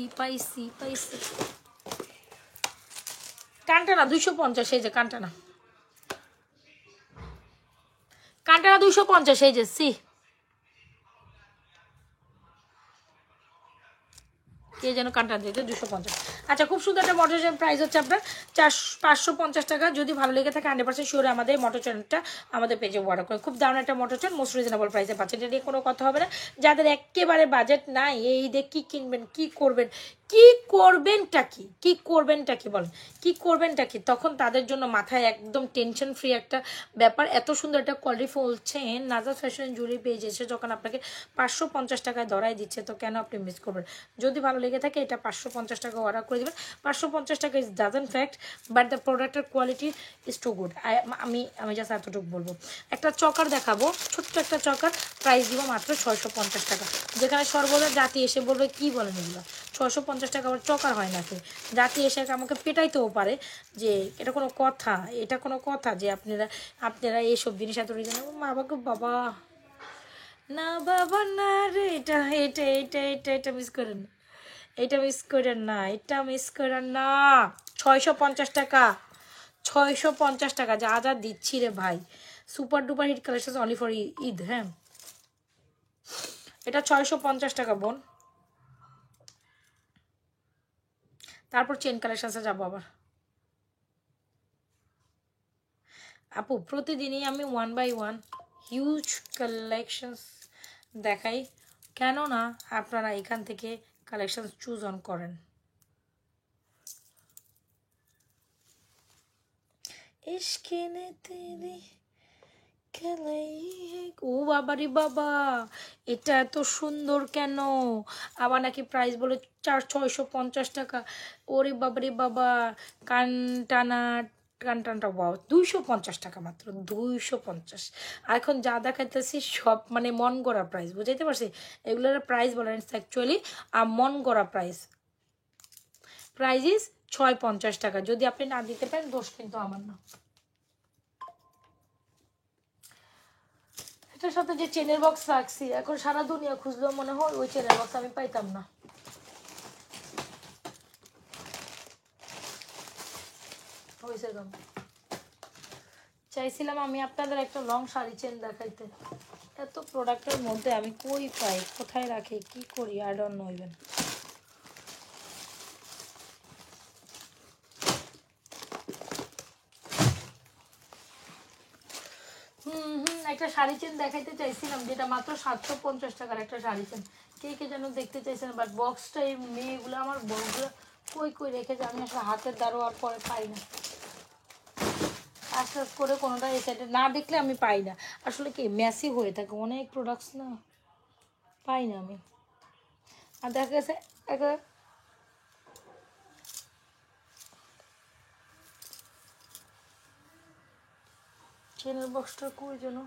কান্টানা 250, এই যে কান্টানা 250, এই যে সি কে যেন কান্টান দিতে 250। আচ্ছা, খুব সুন্দর একটা মোটর চেন, প্রাইস হচ্ছে আপনার 550 টাকা। যদি ভালো লেগে থাকে 100% শিওর আমাদের মোটর চেনটা আমাদের পেজে অর্ডার করে। খুব দারুণ একটা মোটর চেন, মোস্ট রিজনেবল প্রাইসে পাচ্ছেন, এটা নিয়ে কোনো কথা হবে না। যাদের একেবারে বাজেট নাই, এই দিয়ে কী কিনবেন, কী করবেন, বলেন কি করবেনটা কি, তখন তাদের জন্য মাথায় একদম টেনশন ফ্রি একটা ব্যাপার। এত সুন্দর একটা কোয়ালিটি ফুলছেন নাজাত ফ্যাশন জুয়েলারি পেজ এসে যখন আপনাকে 550 টাকায় ধরাই দিচ্ছে, তো কেন আপনি মিস করবেন? যদি ভালো লেগে থাকে এটা 550 টাকা অর্ডার করে দেবেন। 550 টাকা is doesn't fact, but the প্রোডাক্টের কোয়ালিটি ইজ টু গুড। আমি জাস্ট এতটুকু বলবো। একটা চকার দেখাবো, ছোট্ট একটা চকার, প্রাইস দিব মাত্র 650 টাকা। যেখানে সর্বদা জাতি এসে বলবে কি বলেন এগুলো, 650 টাকা আবার চকার হয় নাকি? জাতি এসে আমাকে পেটাইতেও পারে যে এটা কোনো কথা যে আপনারা এইসব জিনিস এত রিজনেবল। মা বাবাকে বাবা না, বাবা না রে, এটা মিস করেন, এটা মিস করেন না, 650 টাকা, 650 টাকা যা যা দিচ্ছি রে ভাই। Super duper hit collection only for Eid. হ্যাঁ, এটা 650 টাকা বোন। তারপর চেন কালেকশনসে যাবো আবার। আপু প্রতিদিনই আমি 1 বাই 1 হিউজ কালেকশনস দেখাই, কেননা আপনারা এখান থেকে কালেকশন চুজ অন করেন। ইশকে নে তেরি ও বাবারি বাবা, এটা এত সুন্দর কেন? আবার নাকি প্রাইস বলে 650 টাকা। ওরে বাবারি বাবা, কানটানটা বাও 250 টাকা মাত্র, 250। আর এখন যা দেখাইতেছি সব মানে মন গড়া প্রাইস, বুঝাইতে পারছি? এগুলোর প্রাইস বলেন অ্যাকচুয়ালি মন গড়া প্রাইস ইজ 650 টাকা। যদি আপনি না দিতে পারেন দোষ কিন্তু আমার না। এটার সাথে যে চেনের বক্স রাখছি, এখন সারা দুনিয়া খুঁজলেও মনে হয় ওই চেনের বক্স আমি পাইতাম না। চাইছিলাম আমি আপনাদের একটা লং শাড়ি চেন দেখাইতে, এত প্রোডাক্টের মধ্যে আমি কই পাই, কোথায় রাখি, কি করি, আই ডোন্ট নো ইভেন। একটা শাড়ি চেন দেখাইতে চাইছিলাম, যেটা মাত্র 750 টাকার একটা শাড়ি চেন। কে কে যেন দেখতে চাইছেন, বাট বক্সটা এই মেয়েগুলো আমার বউগুলো কই কই রেখেছে, আমি আসলে হাতের দ্বারও আর পরে পাই না, আস্তে আস্তে করে কোনোটা এই সাইডে না দেখলে আমি পাই না। আসলে কি ম্যাসি হয়ে থাকে অনেক প্রোডাক্টস না, পাই না আমি। আর দেখা গেছে একটা চেনের বক্সটা কই যেন,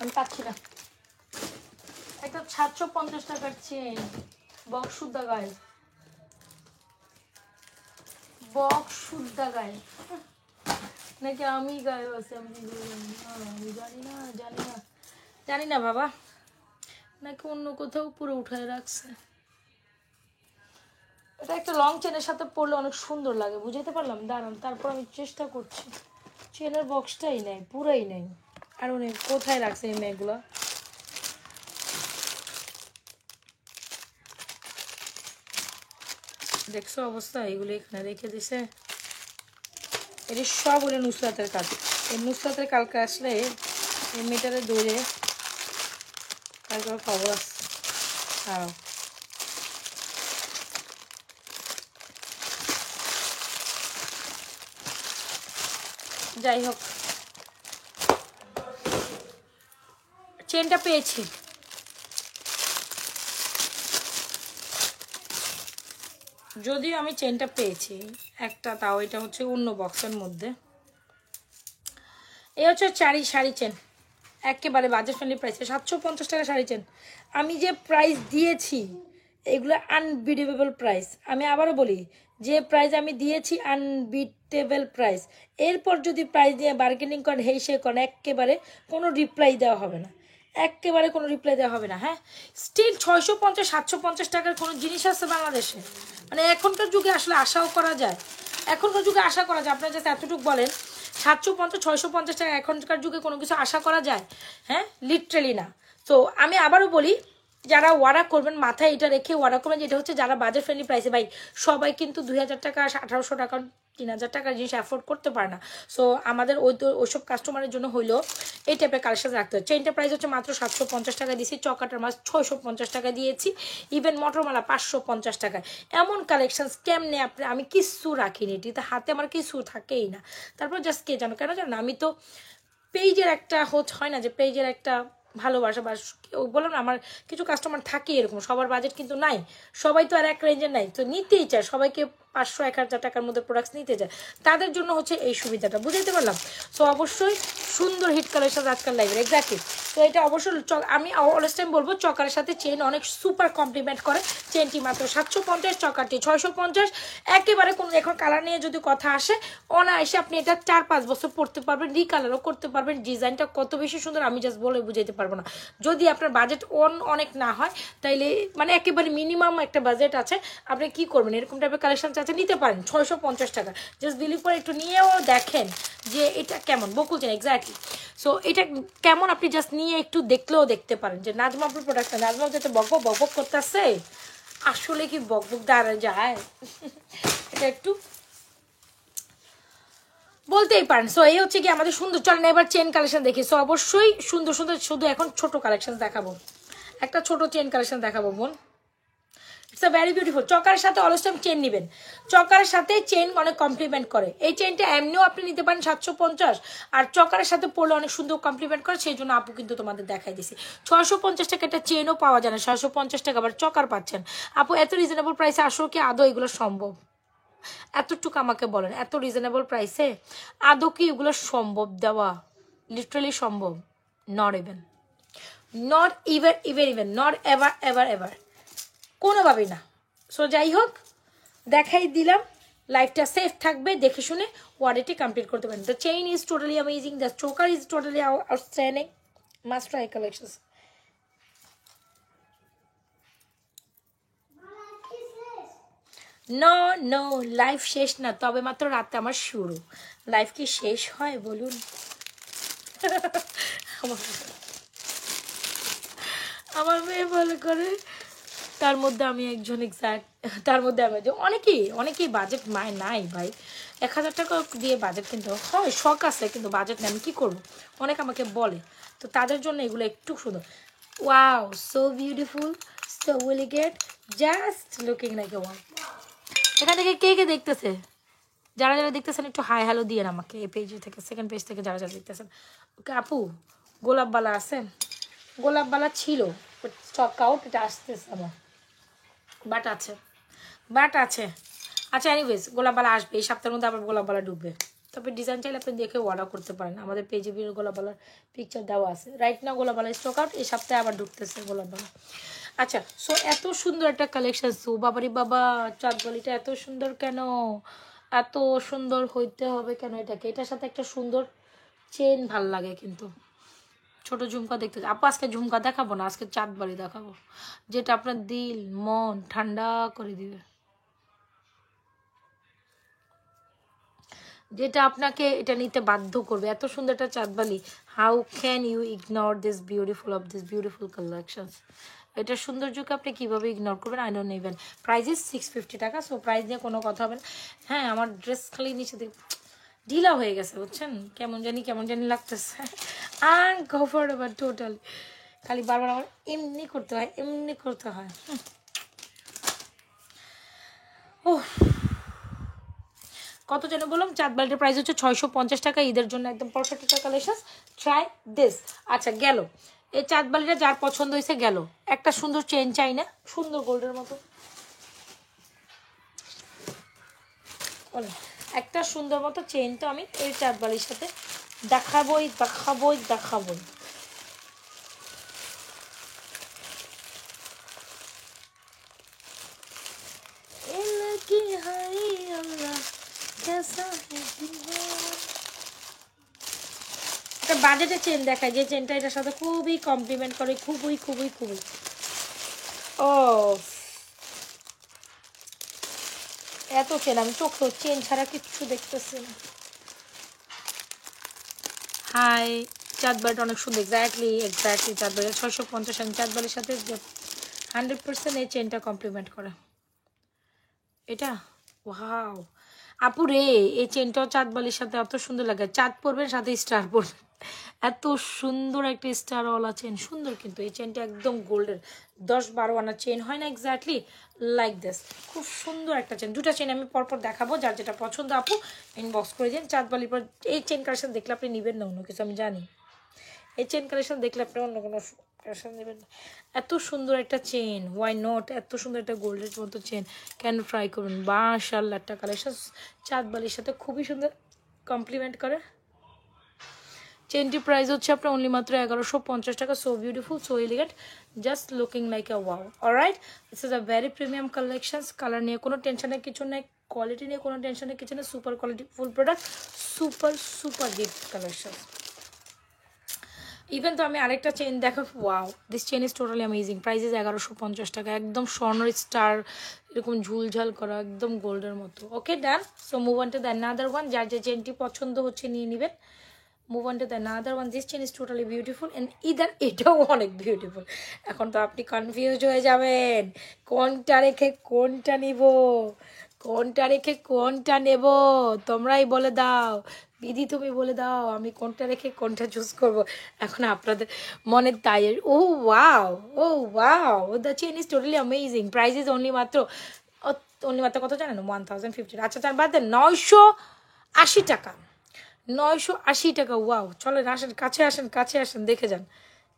আমি পাচ্ছি না। একটা 750 টাকার চেন, বক্স শুদ্ধা গায়ে, বক্স শুদ্ধা গায়ে, নাকি আমি গায়ে আছি, আমি জানি না, জানি না, জানি না বাবা, নাকি অন্য কোথাও পুরো উঠায় রাখছে। এটা একটা লং চেনের সাথে পরলে অনেক সুন্দর লাগে, বুঝাইতে পারলাম? দাঁড়ান, তারপর আমি চেষ্টা করছি। চেনের বক্সটাই নেই, পুরাই নেই। আর উনি কোথায় রাখছে এই মেয়েগুলো? দেখছো অবস্থা, এগুলো এখানে রেখে দিছে। এটি সব হলো নুসরাতের কাজ। এই নুসরাতের কালকে আসলে এই মেয়েটারে দৌড়ে কালকে খবর আসছে। হ্যাঁ, যাই হোক, চেনটা পেয়েছি। যদিও আমি চেনটা পেয়েছি একটা, তাও এটা হচ্ছে অন্য বক্সের মধ্যে। এই হচ্ছে শাড়ি চেন, একেবারে বাজেট ফ্রেন্ডলি প্রাইসে 750 টাকা শাড়ি চেন। আমি যে প্রাইস দিয়েছি এগুলো আনবিটেবল প্রাইস। আমি আবারও বলি, যে প্রাইস আমি দিয়েছি আনবিটেবল প্রাইস। এরপর যদি প্রাইস দিয়ে বার্গেনিং করেন, হেই সে করেন, একেবারে কোনো রিপ্লাই দেওয়া হবে না, একেবারে কোনো রিপ্লাই দেওয়া হবে না। হ্যাঁ, স্টিল 650 750 টাকার কোনো জিনিস আছে বাংলাদেশে? মানে এখনকার যুগে আসলে আশাও করা যায়, এখনকার যুগে আশা করা যায়। আপনার যাতে এতটুকু বলেন 750 650 টাকা এখনকার যুগে কোনো কিছু আশা করা যায়? হ্যাঁ, লিটারেলি না। তো আমি আবারও বলি, যারা ওয়ারা করবেন মাথায় এটা রেখে ওয়ারা করবেন, যেটা হচ্ছে যারা বাজেট ফ্রেন্ডলি প্রাইসে। ভাই সবাই কিন্তু 2000 টাকা 1800 টাকা 3000 টাকার জিনিস অ্যাফোর্ড করতে পারে না। সো আমাদের ওইসব কাস্টমারের জন্য হইলো এই টাইপের কালেকশন রাখতে হয়। চেইনটা প্রাইস হচ্ছে মাত্র 750 টাকা দিয়েছি, চকাটার মাছ 650 টাকা দিয়েছি, ইভেন মটরমালা 550 টাকায়। এমন কালেকশন কেমনে আমি কিছু রাখিনি, এটিতে হাতে আমার কিছু থাকেই না। তারপর জাস্ট কে জানো কেন জানো, আমি তো পেজের একটা হয় না যে পেজের একটা ভালোবাসা, বা বললাম না আমার কিছু কাস্টমার থাকে এরকম, সবার বাজেট কিন্তু নাই, সবাই তো আর এক রেঞ্জের নাই, তো নিতেই চায় সবাইকে 500-1000 টাকার মধ্যে প্রোডাক্টস নিতে চায়, তাদের জন্য হচ্ছে এই সুবিধাটা, বুঝাইতে পারলাম? তো অবশ্যই সুন্দর হিট কালেকশন আজকাল লাইভে, এক্স্যাক্টলি। তো এটা অবশ্যই আমি অলওয়েজ টাইম বলবো, চকারের সাথে চেন অনেক সুপার কমপ্লিমেন্ট করে। চেনটি মাত্র 750, চকারটি 650, একেবারে কোনো এখন কালার নিয়ে যদি কথা আসে, অনায়াসে আপনি এটা 4-5 বছর পরতে পারবেন, রিকালারও করতে পারবেন। ডিজাইনটা কত বেশি সুন্দর আমি জাস্ট বলে বুঝাইতে পারবো না। যদি আপনার বাজেট অনেক না হয়, তাইলে মানে একেবারে মিনিমাম একটা বাজেট আছে, আপনি কি করবেন, এরকম টাইপের কালেকশন চাচ্ছে নিতে পারেন 650 টাকা। জাস্ট বিলিভ করে একটু নিয়েও দেখেন যে এটা কেমন, বকুলছেন এক্স্যাক্টলি। সো এটা কেমন আপনি জাস্ট নিয়ে একটু দেখলেও দেখতে পারেন যে নাজমা আপুর প্রোডাক্টটা, নাজমা যাতে বকবক করতেছে, আসলে কি বকবক দাঁড়া যায় এটা একটু বলতেই পারেন। সো এই হচ্ছে কি আমাদের সুন্দর। চলেন এবার চেন কালেকশন দেখি। সো অবশ্যই সুন্দর সুন্দর, শুধু এখন ছোট কালেকশন দেখাবো, একটা ছোট চেন কালেকশন দেখাবো বোন। It's a very beautiful. চকারের সাথে অলওয়েজ টাইম চেন নেবেন, চকারের সাথে চেন অনেক কমপ্লিমেন্ট করে। এই চেনটা এমনিও আপনি নিতে পারেন 750, আর চকারের সাথে পড়লে অনেক সুন্দর কমপ্লিমেন্ট করে, সেই জন্য আপু কিন্তু তোমাদের দেখাই দিছি। 650 টাকা একটা চেনও পাওয়া যায় না, 650 টাকা আবার চকার পাচ্ছেন। আপু এত রিজনেবল প্রাইসে আসলে কি আদৌ এগুলো সম্ভব? এতটুকু আমাকে বলেন, এত রিজনেবল প্রাইসে আদৌ কি এগুলো সম্ভব দেওয়া? লিটারালি সম্ভব? Not even, not even not ever, কোনোভাবেই না। সো যাই হোক, দেখাই দিলাম, লাইফটা সেফ থাকবে, দেখে শুনে ওয়ারেন্টি কমপ্লিট করতে পারেন। The chain is totally amazing, the choker is totally outstanding, must try collections. No life শেষ না, তবে মাত্র রাতে আমার শুরু। লাইফ কি শেষ হয় বলুন? আমার মেয়ে বলে করে তার মধ্যে আমি একজন এক্সাক্ট, তার মধ্যে আমি অনেকেই বাজেট নাই ভাই, 1000 টাকা দিয়ে বাজেট কিনতে হয়, শখ আছে কিন্তু বাজেট নেই, আমি কী করবো, অনেক আমাকে বলে, তো তাদের জন্য এগুলো একটু সুন্দর। Wow, so beautiful, so elegant, just looking like a wow. এখান থেকে কে কে দেখতেছে, যারা যারা দেখতেছেন একটু হাই হ্যালো দিয়ে আমাকে, এই পেজ থেকে, সেকেন্ড পেজ থেকে যারা যারা দেখতেছেন। ওকে আপু, গোলাপবালা আছে? গোলাপবালা ছিল, স্টক আউট, এটা আসতেছে আমার, বাট আছে। আচ্ছা এনিওয়েজ, গোলাপবালা আসবে এই সপ্তাহের মধ্যে, আবার গোলাপবালা ঢুকবে। তবে ডিজাইন চাইলে আপনি দেখে অর্ডার করতে পারেন, আমাদের পেজে গোলাপবালার পিকচার দেওয়া আছে। রাইট না গোলাপবালা স্টক আউট, এই সপ্তাহে আবার ঢুকতেছে গোলাপবালা। আচ্ছা, সো এত সুন্দর একটা কালেকশন, সো বাবারি বাবা, চাঁদবালিটা এত সুন্দর কেন, এত সুন্দর হইতে হবে কেন এটাকে, এটার সাথে একটা সুন্দর চেন ভাল লাগে কিন্তু। ছোট ঝুমকা দেখতে, আপু আজকে ঝুমকা দেখাবো না, আজকে চাঁদবালি দেখাবো, যেটা আপনার দিল মন ঠান্ডা করে দিবে, যেটা আপনাকে এটা নিতে বাধ্য করবে। এত সুন্দর একটা চাঁদবালি, how can you ignore this beautiful collections. এটার সৌন্দর্যকে আপনি কীভাবে ইগনোর করবেন, I don't even. Price is 650 টাকা, সো প্রাইস নিয়ে কোনো কথা হবে না। হ্যাঁ, আমার ড্রেস খালি নিচে ঢিলা হয়ে গেছে বুঝছেন, কেমন জানি লাগতেছে, আনকমফোর্টেবল টোটালি, খালি বারবার আমার এমনি করতে হয়। ও কত যেন বললাম, চাঁদবালিটার প্রাইস হচ্ছে 650 টাকা, ঈদের জন্য একদম পারফেক্ট একটা কালেকশন, ট্রাই দিস। আচ্ছা গেল, এই চাঁদবালিটা যার পছন্দ হয়েছে গেল, একটা সুন্দর চেন চাই না, সুন্দর গোল্ডের মতো, একটা সুন্দর মতো চেন তো আমি এই চাঁদবালির সাথে দেখাবোই। একটা বাজেটের চেন দেখায়, যে চেনটা এটার সাথে খুবই কমপ্লিমেন্ট করে, খুবই। ও এত চেন, আমি চোখেও চেন ছাড়া কিচ্ছু দেখতেছি না। হাই, চাঁদবালিটা অনেক সুন্দর, এক্স্যাক্টলি চাঁদবালি 650, আমি চাঁদবালির সাথে 100% এই চেনটা কমপ্লিমেন্ট করে। এটা ওয়াও আপু রে, এই চেনটাও চাঁদবালির সাথে এত সুন্দর লাগে, চাঁদ পরবেন সাথে স্টার পরবেন, এত সুন্দর একটা স্টারওয়ালা চেন, সুন্দর কিন্তু এই চেনটা একদম গোল্ডের 10-12 আনা চেন হয় না, এক্স্যাক্টলি লাইক দিস, খুব সুন্দর একটা চেন। দুটা চেন আমি পরপর দেখাবো, যার যেটা পছন্দ আপু ইনবক্স করে দিন। চাঁদবালির পর এই চেন কালেকশন দেখলে আপনি নেবেন না অন্য কিছু, আমি জানি এই চেন কালেকশন দেখলে আপনি অন্য কোনো কালেকশন নেবেন না। এত সুন্দর একটা চেন, ওয়াই নট, এত সুন্দর একটা গোল্ডের মতো চেন, কেন ট্রাই করুন, মাশাআল্লাহ একটা কালেকশন, চাঁদবালির সাথে খুবই সুন্দর কমপ্লিমেন্ট করে। চেনটির প্রাইস হচ্ছে আপনার অনলি মাত্র 1150 টাকা, so beautiful, so elegant, just looking like a wow. Alright, this is a very premium collections, colour নিয়ে কোনো টেনশনের কিছু নেই, কোয়ালিটি নিয়ে কোনো টেনশনের কিছু নেই, super quality full product, super hit collection. Even তো আমি আরেকটা চেন দেখো, wow, this chain is totally amazing, price is 1150 টাকা, একদম স্বর্ণের স্টার এরকম ঝুলঝাল করা, একদম গোল্ডের মতো। Okay done, so move on to the another one, যার যে চেনটি পছন্দ হচ্ছে নিয়ে নেবেন। Move on to the another one, this chain is totally beautiful and either এটাও অনেক বিউটিফুল। এখন তো আপনি কনফিউজড হয়ে যাবেন, কোনটা রেখে কোনটা নেব, তোমরাই বলে দাও দিদি, তুমি বলে দাও আমি কোনটা রেখে কোনটা চুজ করব, এখন আপনাদের মনে তাই। Oh wow, the chain is totally amazing, price is only মাত্র কত জানেন, 1050। আচ্ছা তার বাদ দেন 980 টাকা, 980 টাকা। ওয়াও, চলেন আসেন, কাছে আসেন দেখে যান।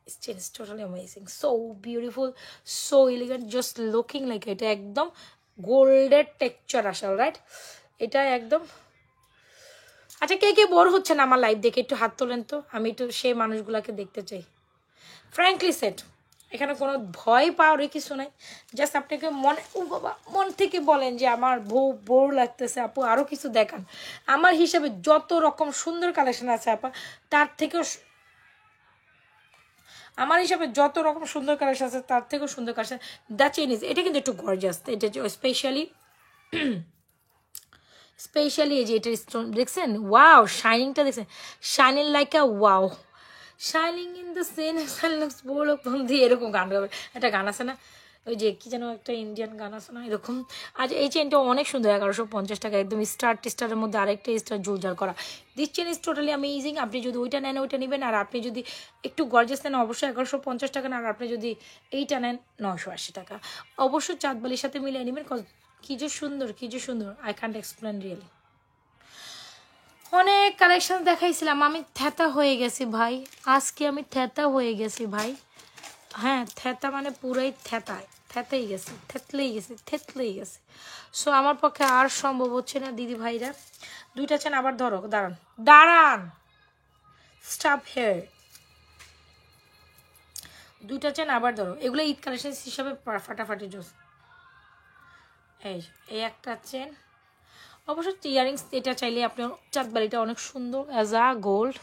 This chain is totally amazing, so beautiful, so elegant, just looking like এটা একদম গোল্ডের টেক্সচার আসে। অলরাইট, এটা একদম। আচ্ছা কে বোর হচ্ছেন আমার লাইভ দেখে, একটু হাত তোলেন তো, আমি একটু সেই মানুষগুলাকে দেখতে চাই। ফ্র্যাঙ্কলি সেট, এখানে কোনো ভয় পাওয়ারই কিছু নাই, জাস্ট আপনাকে মন থেকে বলেন যে আমার বোর লাগতেছে আপু, আরও কিছু দেখান। আমার হিসাবে যত রকম সুন্দর কালেকশন আছে আপা, তার থেকেও আমার হিসাবে যত রকম সুন্দর কালেকশন আছে তার থেকেও সুন্দর কালেকশন দ্য চেইনিজ। এটা কিন্তু একটু গর্জিয়াস, এটা স্পেশালি এই যে এটা স্টোন দেখছেন, ওয়াও শাইনিংটা দেখছেন, shining like a wow, shining in the sun সানলুক্স বলো বন্ধু, এরকম গান গাবে। একটা গান আছে না, ওই যে কি যেন একটা ইন্ডিয়ান গান আছে না এরকম। আজ এই চেনটা অনেক সুন্দর, 1150 টাকা, একদম স্টার টিস্টারের মধ্যে আরেকটা স্টার জোরজার করা। This chain is totally amazing. আপনি যদি ওইটা নেন ওইটা নেবেন, আর আপনি যদি একটু গর্জেস নেন অবশ্যই 1150 টাকা না, আর আপনি যদি এইটা নেন 980 টাকা। অবশ্যই চাঁদবালির সাথে মিলিয়ে নেবেন, কি যে সুন্দর, কি যে সুন্দর, আই ক্যান্ট এক্সপ্লেন রিয়েলি। অনেক কালেকশন দেখাইছিলাম, আমি থ্যাতা হয়ে গেছি ভাই, আজকে আমি থ্যাতা হয়ে গেছি ভাই। হ্যাঁ, থ্যাতা মানে পুরাই থ্যাতায় থ্যাতেই গেছে, থেতলেই গেছে। সো আমার পক্ষে আর সম্ভব হচ্ছে না দিদি ভাইরা। দুইটা চেন আবার ধরো, দাঁড়ান দাঁড়ান, স্টপ হেয়ার। দুইটা চেন আবার ধরো, এগুলো ঈদ কালেকশন হিসাবে ফাটাফাটি জোস। এই একটা চেন, অবশ্য ইয়ারিংস এটা চাইলে আপনি, চাঁদবালিটা অনেক সুন্দর অ্যাজ আ গোল্ড।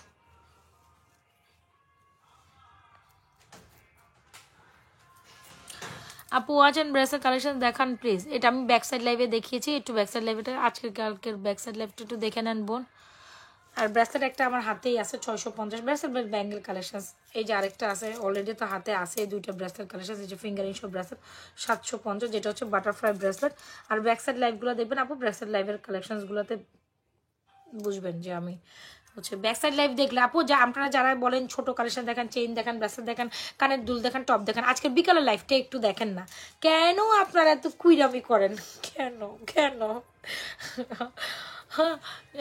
আপু ওয়াচ অ্যান্ড ব্রেসের কালেকশন দেখান প্লিজ। এটা আমি ব্যাকসাইড লাইভে দেখিয়েছি, একটু ব্যাকসাইড লাইভটা আজকের কালকের ব্যাকসাইড লাইভটা একটু দেখে নেন বোন। আর ব্রেসলেট একটা আমার হাতেই আছে 650 ব্রেসলেট ব্যাঙ্গেল কালেকশন। এই যে আরেকটা আছে অলরেডি তো হাতে আছে, এই দুইটা ব্রেসলেট কালেকশন। এই যে ফিঙ্গারিং সব ব্রেসলেট 750, যেটা হচ্ছে বাটারফ্লাই ব্রেসলেট। আর ব্যাকসাইড লাইভগুলো দেখবেন আপু, ব্যাকসাইড লাইভের কালেকশনসগুলোতে বুঝবেন যে আমি হচ্ছে ব্যাকসাইড লাইভ দেখলে আপু, যা আপনারা যারা বলেন ছোট কালেকশন দেখান, চেইন দেখান, ব্রেসলেট দেখান, কানের দুল দেখান, টপ দেখান, আজকের বিকালের লাইফটা একটু দেখেন না। কেন আপনারা এত কুইরামি করেন? কেন কেন হ্যাঁ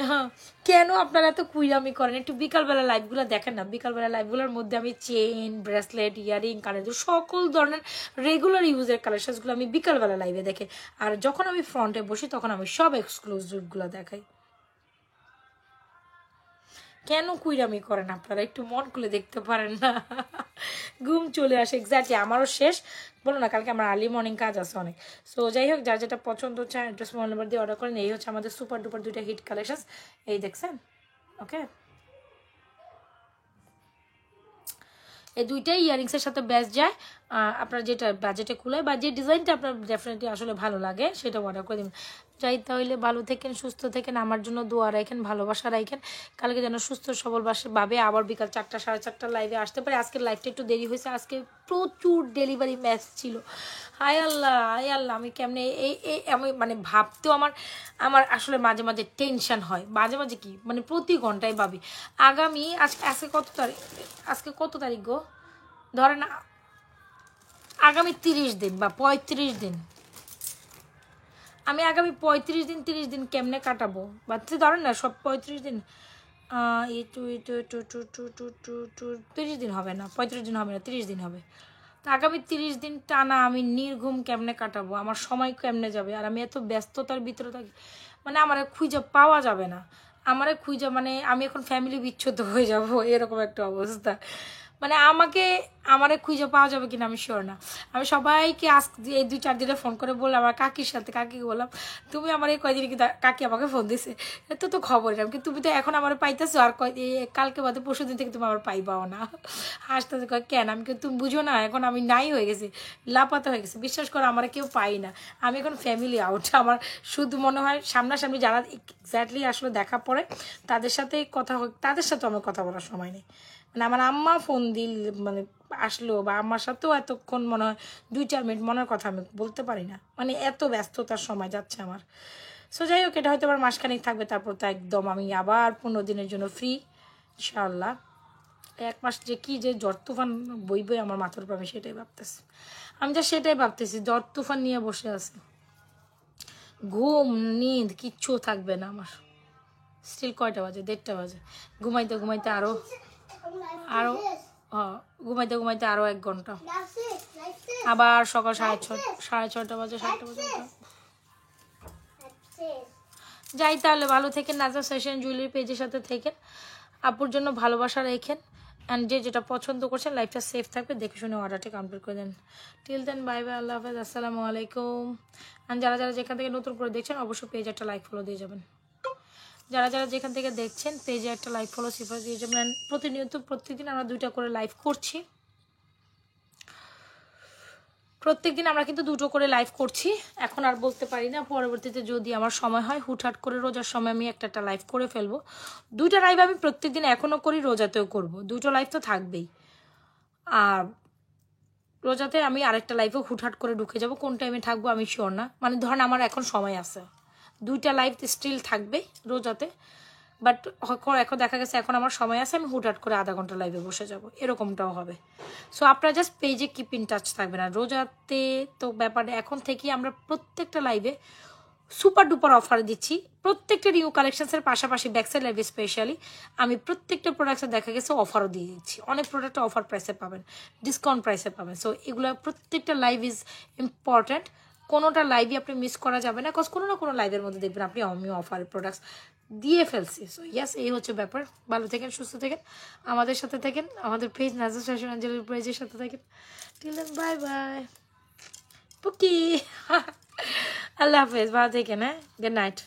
হ্যাঁ, কেন আপনারা এত কুইরামি করেন? একটু বিকালবেলা লাইভগুলো দেখেন না। বিকালবেলা লাইভগুলোর মধ্যে আমি চেইন, ব্রেসলেট, ইয়ারিং, কানের দুল, সকল ধরনের রেগুলার ইউজের কালেকশনসগুলো আমি বিকালবেলা লাইভে দেখে। আর যখন আমি ফ্রন্টে বসি তখন আমি সব এক্সক্লুসিভগুলো দেখাই। কেন কুইরামি করেন আপনারা? একটু মন খুলে দেখতে পারেন না? ঘুম চলে আসে এক্স্যাক্টলি, আমারও শেষ। বলো না, কালকে আমার আর্লি মর্নিং কাজ আছে অনেক। সো যাই হোক, যার যেটা পছন্দ হচ্ছে অ্যাড্রেস মোবাইল নাম্বার দিয়ে অর্ডার করেন। এই হচ্ছে আমাদের সুপার ডুপার দুইটা হিট কালেকশন, এই দেখছেন। ওকে, এই দুইটাই ইয়ারিংসের সাথে বেস্ট যায়। আপনার যেটা বাজেটে কুলায় বা যে ডিজাইনটা আপনার ডেফিনেটলি আসলে ভালো লাগে সেটা অর্ডার করে দিন। যাই তাহলে, ভালো থেকেন, সুস্থ থেকেন, আমার জন্য দোয়া রাখেন, ভালোবাসা রাখেন। কালকে যেন সুস্থ সবল ভাবে আবার বিকাল 4টা 4:30 লাইভে আসতে পারে। আজকের লাইভটা একটু দেরি হয়েছে, আজকে প্রচুর ডেলিভারি ম্যাচ ছিল। হায় আল্লাহ, হায় আল্লাহ, আমি কেমনে আমি মানে ভাবতেও আমার আসলে মাঝে মাঝে টেনশন হয়। মাঝে মাঝে কি মানে প্রতি ঘন্টায় ভাবি আগামী আজকে কত তারিখ গো, ধরেন আগামী 30 দিন বা 35 দিন, আমি আগামী 35 দিন 30 দিন কেমনে কাটাবো? বা ধরেন না সব 35 দিন, 30 দিন হবে না, 35 দিন হবে না, 30 দিন হবে। তো আগামী 30 দিন টানা আমি নির্ঘুম কেমনে কাটাবো? আমার সময় কেমনে যাবে? আর আমি এত ব্যস্ততার ভিতরে থাকি, মানে আমার খুঁজে পাওয়া যাবে না। আমারে খুঁজে মানে আমি এখন ফ্যামিলি বিচ্ছুত হয়ে যাব, এরকম একটা অবস্থা। মানে আমারে খুঁজে পাওয়া যাবে কিনা আমি শিওর না। আমি সবাইকে এই 2-4 দিনে ফোন করে বললাম, আমার কাকিকে বললাম, তুমি আমার এই কয়দিন কি কাকি আমাকে ফোন দিছে, তো খবর এলাম, কিন্তু তুমি তো এখন আমার পাইতেছো, আর কালকে বাদে পরশু দিন থেকে তুমি আমার পাইবাও না। হাসতে কয় কেন? আমি তুমি বুঝো না, এখন আমি নাই হয়ে গেছি, লাপাতা হয়ে গেছি, বিশ্বাস করো আমার কেউ পাই না। আমি এখন ফ্যামিলি আউট। আমার শুধু মনে হয় সামনাসামনি যারা এক্স্যাক্টলি আসলে দেখা পড়ে তাদের সাথে তাদের সাথে আমার কথা বলার সময় নেই। মানে আমার আম্মা ফোন মানে আসলো, বা আম্মার সাথেও এতক্ষণ মনে হয় 2-4 মিনিট মনের কথা আমি বলতে পারি না, মানে এত ব্যস্ততার সময় যাচ্ছে আমার। সো যাই হোক, এটা হয়তো আবার মাসখানেক থাকবে, তারপর তো একদম আমি আবার 15 দিনের জন্য ফ্রি ইনশাআল্লাহ। 1 মাস যে কি যে ঝড় তুফান বইবে আমার মাথার উপর, আমি সেটাই ভাবতেছি, ঝড় তুফান নিয়ে বসে আছি, ঘুম নিদ কিচ্ছু থাকবে না আমার। স্টিল কয়টা বাজে? 1:30 বাজে। ঘুমাইতে ঘুমাইতে আরো ঘুমাইতে আরো 1 ঘন্টা, আবার সকাল 6:30 বাজে, 7টা বাজে। যাই তাহলে, ভালো থেকেন, নাজা ফ্যাশন জুয়েলারি পেজের সাথে থেকেন, আপুর জন্য ভালোবাসা রেখেন, অ্যান্ড যেটা পছন্দ করছেন লাইফটা সেফ থাকবে, দেখে শুনে অর্ডারটি কমপ্লিট করে দেন। টিল দেন, বাই বাই, আল্লাহ হাফেজ, আসসালামু আলাইকুম। অ্যান্ড যারা যেখান থেকে নতুন করে দেখছেন অবশ্যই পেজে একটা লাইক ফলো দিয়ে যাবেন। যারা যেখান থেকে দেখছেন পেজে একটা লাইক ফলো সিফার দিয়ে যাবেন। প্রতিদিন আমরা 2টা করে লাইভ করছি, প্রত্যেকদিন আমরা কিন্তু 2টো করে লাইভ করছি, এখন আর বলতে পারি না, পরবর্তীতে যদি আমার সময় হয় হুটহাট করে রোজার সময় আমি একটা লাইভ করে ফেলবো। 2টা লাইভ আমি প্রত্যেকদিন এখনও করি, রোজাতেও করব, 2টো লাইভ তো থাকবেই। আর রোজাতে আমি আরেকটা লাইভে হুটহাট করে ঢুকে যাব, কোন টাইমে থাকবো আমি শিওর না, মানে ধরেন আমার এখন সময় আছে, 2টা লাইভ স্টিল থাকবে রোজাতে, বাট এখন দেখা গেছে এখন আমার সময় আছে, আমি হুটহাট করে আধা ঘন্টা লাইভে বসে যাব, এরকমটাও হবে। সো আপনারা জাস্ট পেজে কিপ ইন টাচ থাকবেন। আর রোজাতে তো ব্যাপারে এখন থেকেই আমরা প্রত্যেকটা লাইভে সুপার ডুপার অফার দিচ্ছি, প্রত্যেকটা নিউ কালেকশনসের পাশাপাশি ব্যাকসাইড লাইভে স্পেশালি আমি প্রত্যেকটা প্রোডাক্টে দেখা গেছে অফারও দিয়ে দিচ্ছি, অনেক প্রোডাক্টে অফার প্রাইসে পাবেন, ডিসকাউন্ট প্রাইসে পাবেন। সো এগুলো প্রত্যেকটা লাইভ ইজ ইম্পর্ট্যান্ট, কোনোটা লাইভই আপনি মিস করা যাবে না, কজ কোনো না কোনো লাইভের মধ্যে দেখবেন আপনি আমি অফারের প্রোডাক্টস দিয়ে ফেলছি। সো ইয়াস, এই হচ্ছে ব্যাপার। ভালো থাকেন, সুস্থ থাকেন, আমাদের সাথে থাকেন, আমাদের পেজ নাজুস ফ্যাশন অ্যাঞ্জেলের পেজের সাথে থাকেন। Till then bye bye পুকি। আল্লাহ হাফেজ, ভালো থাকেন, হ্যাঁ, গুড নাইট।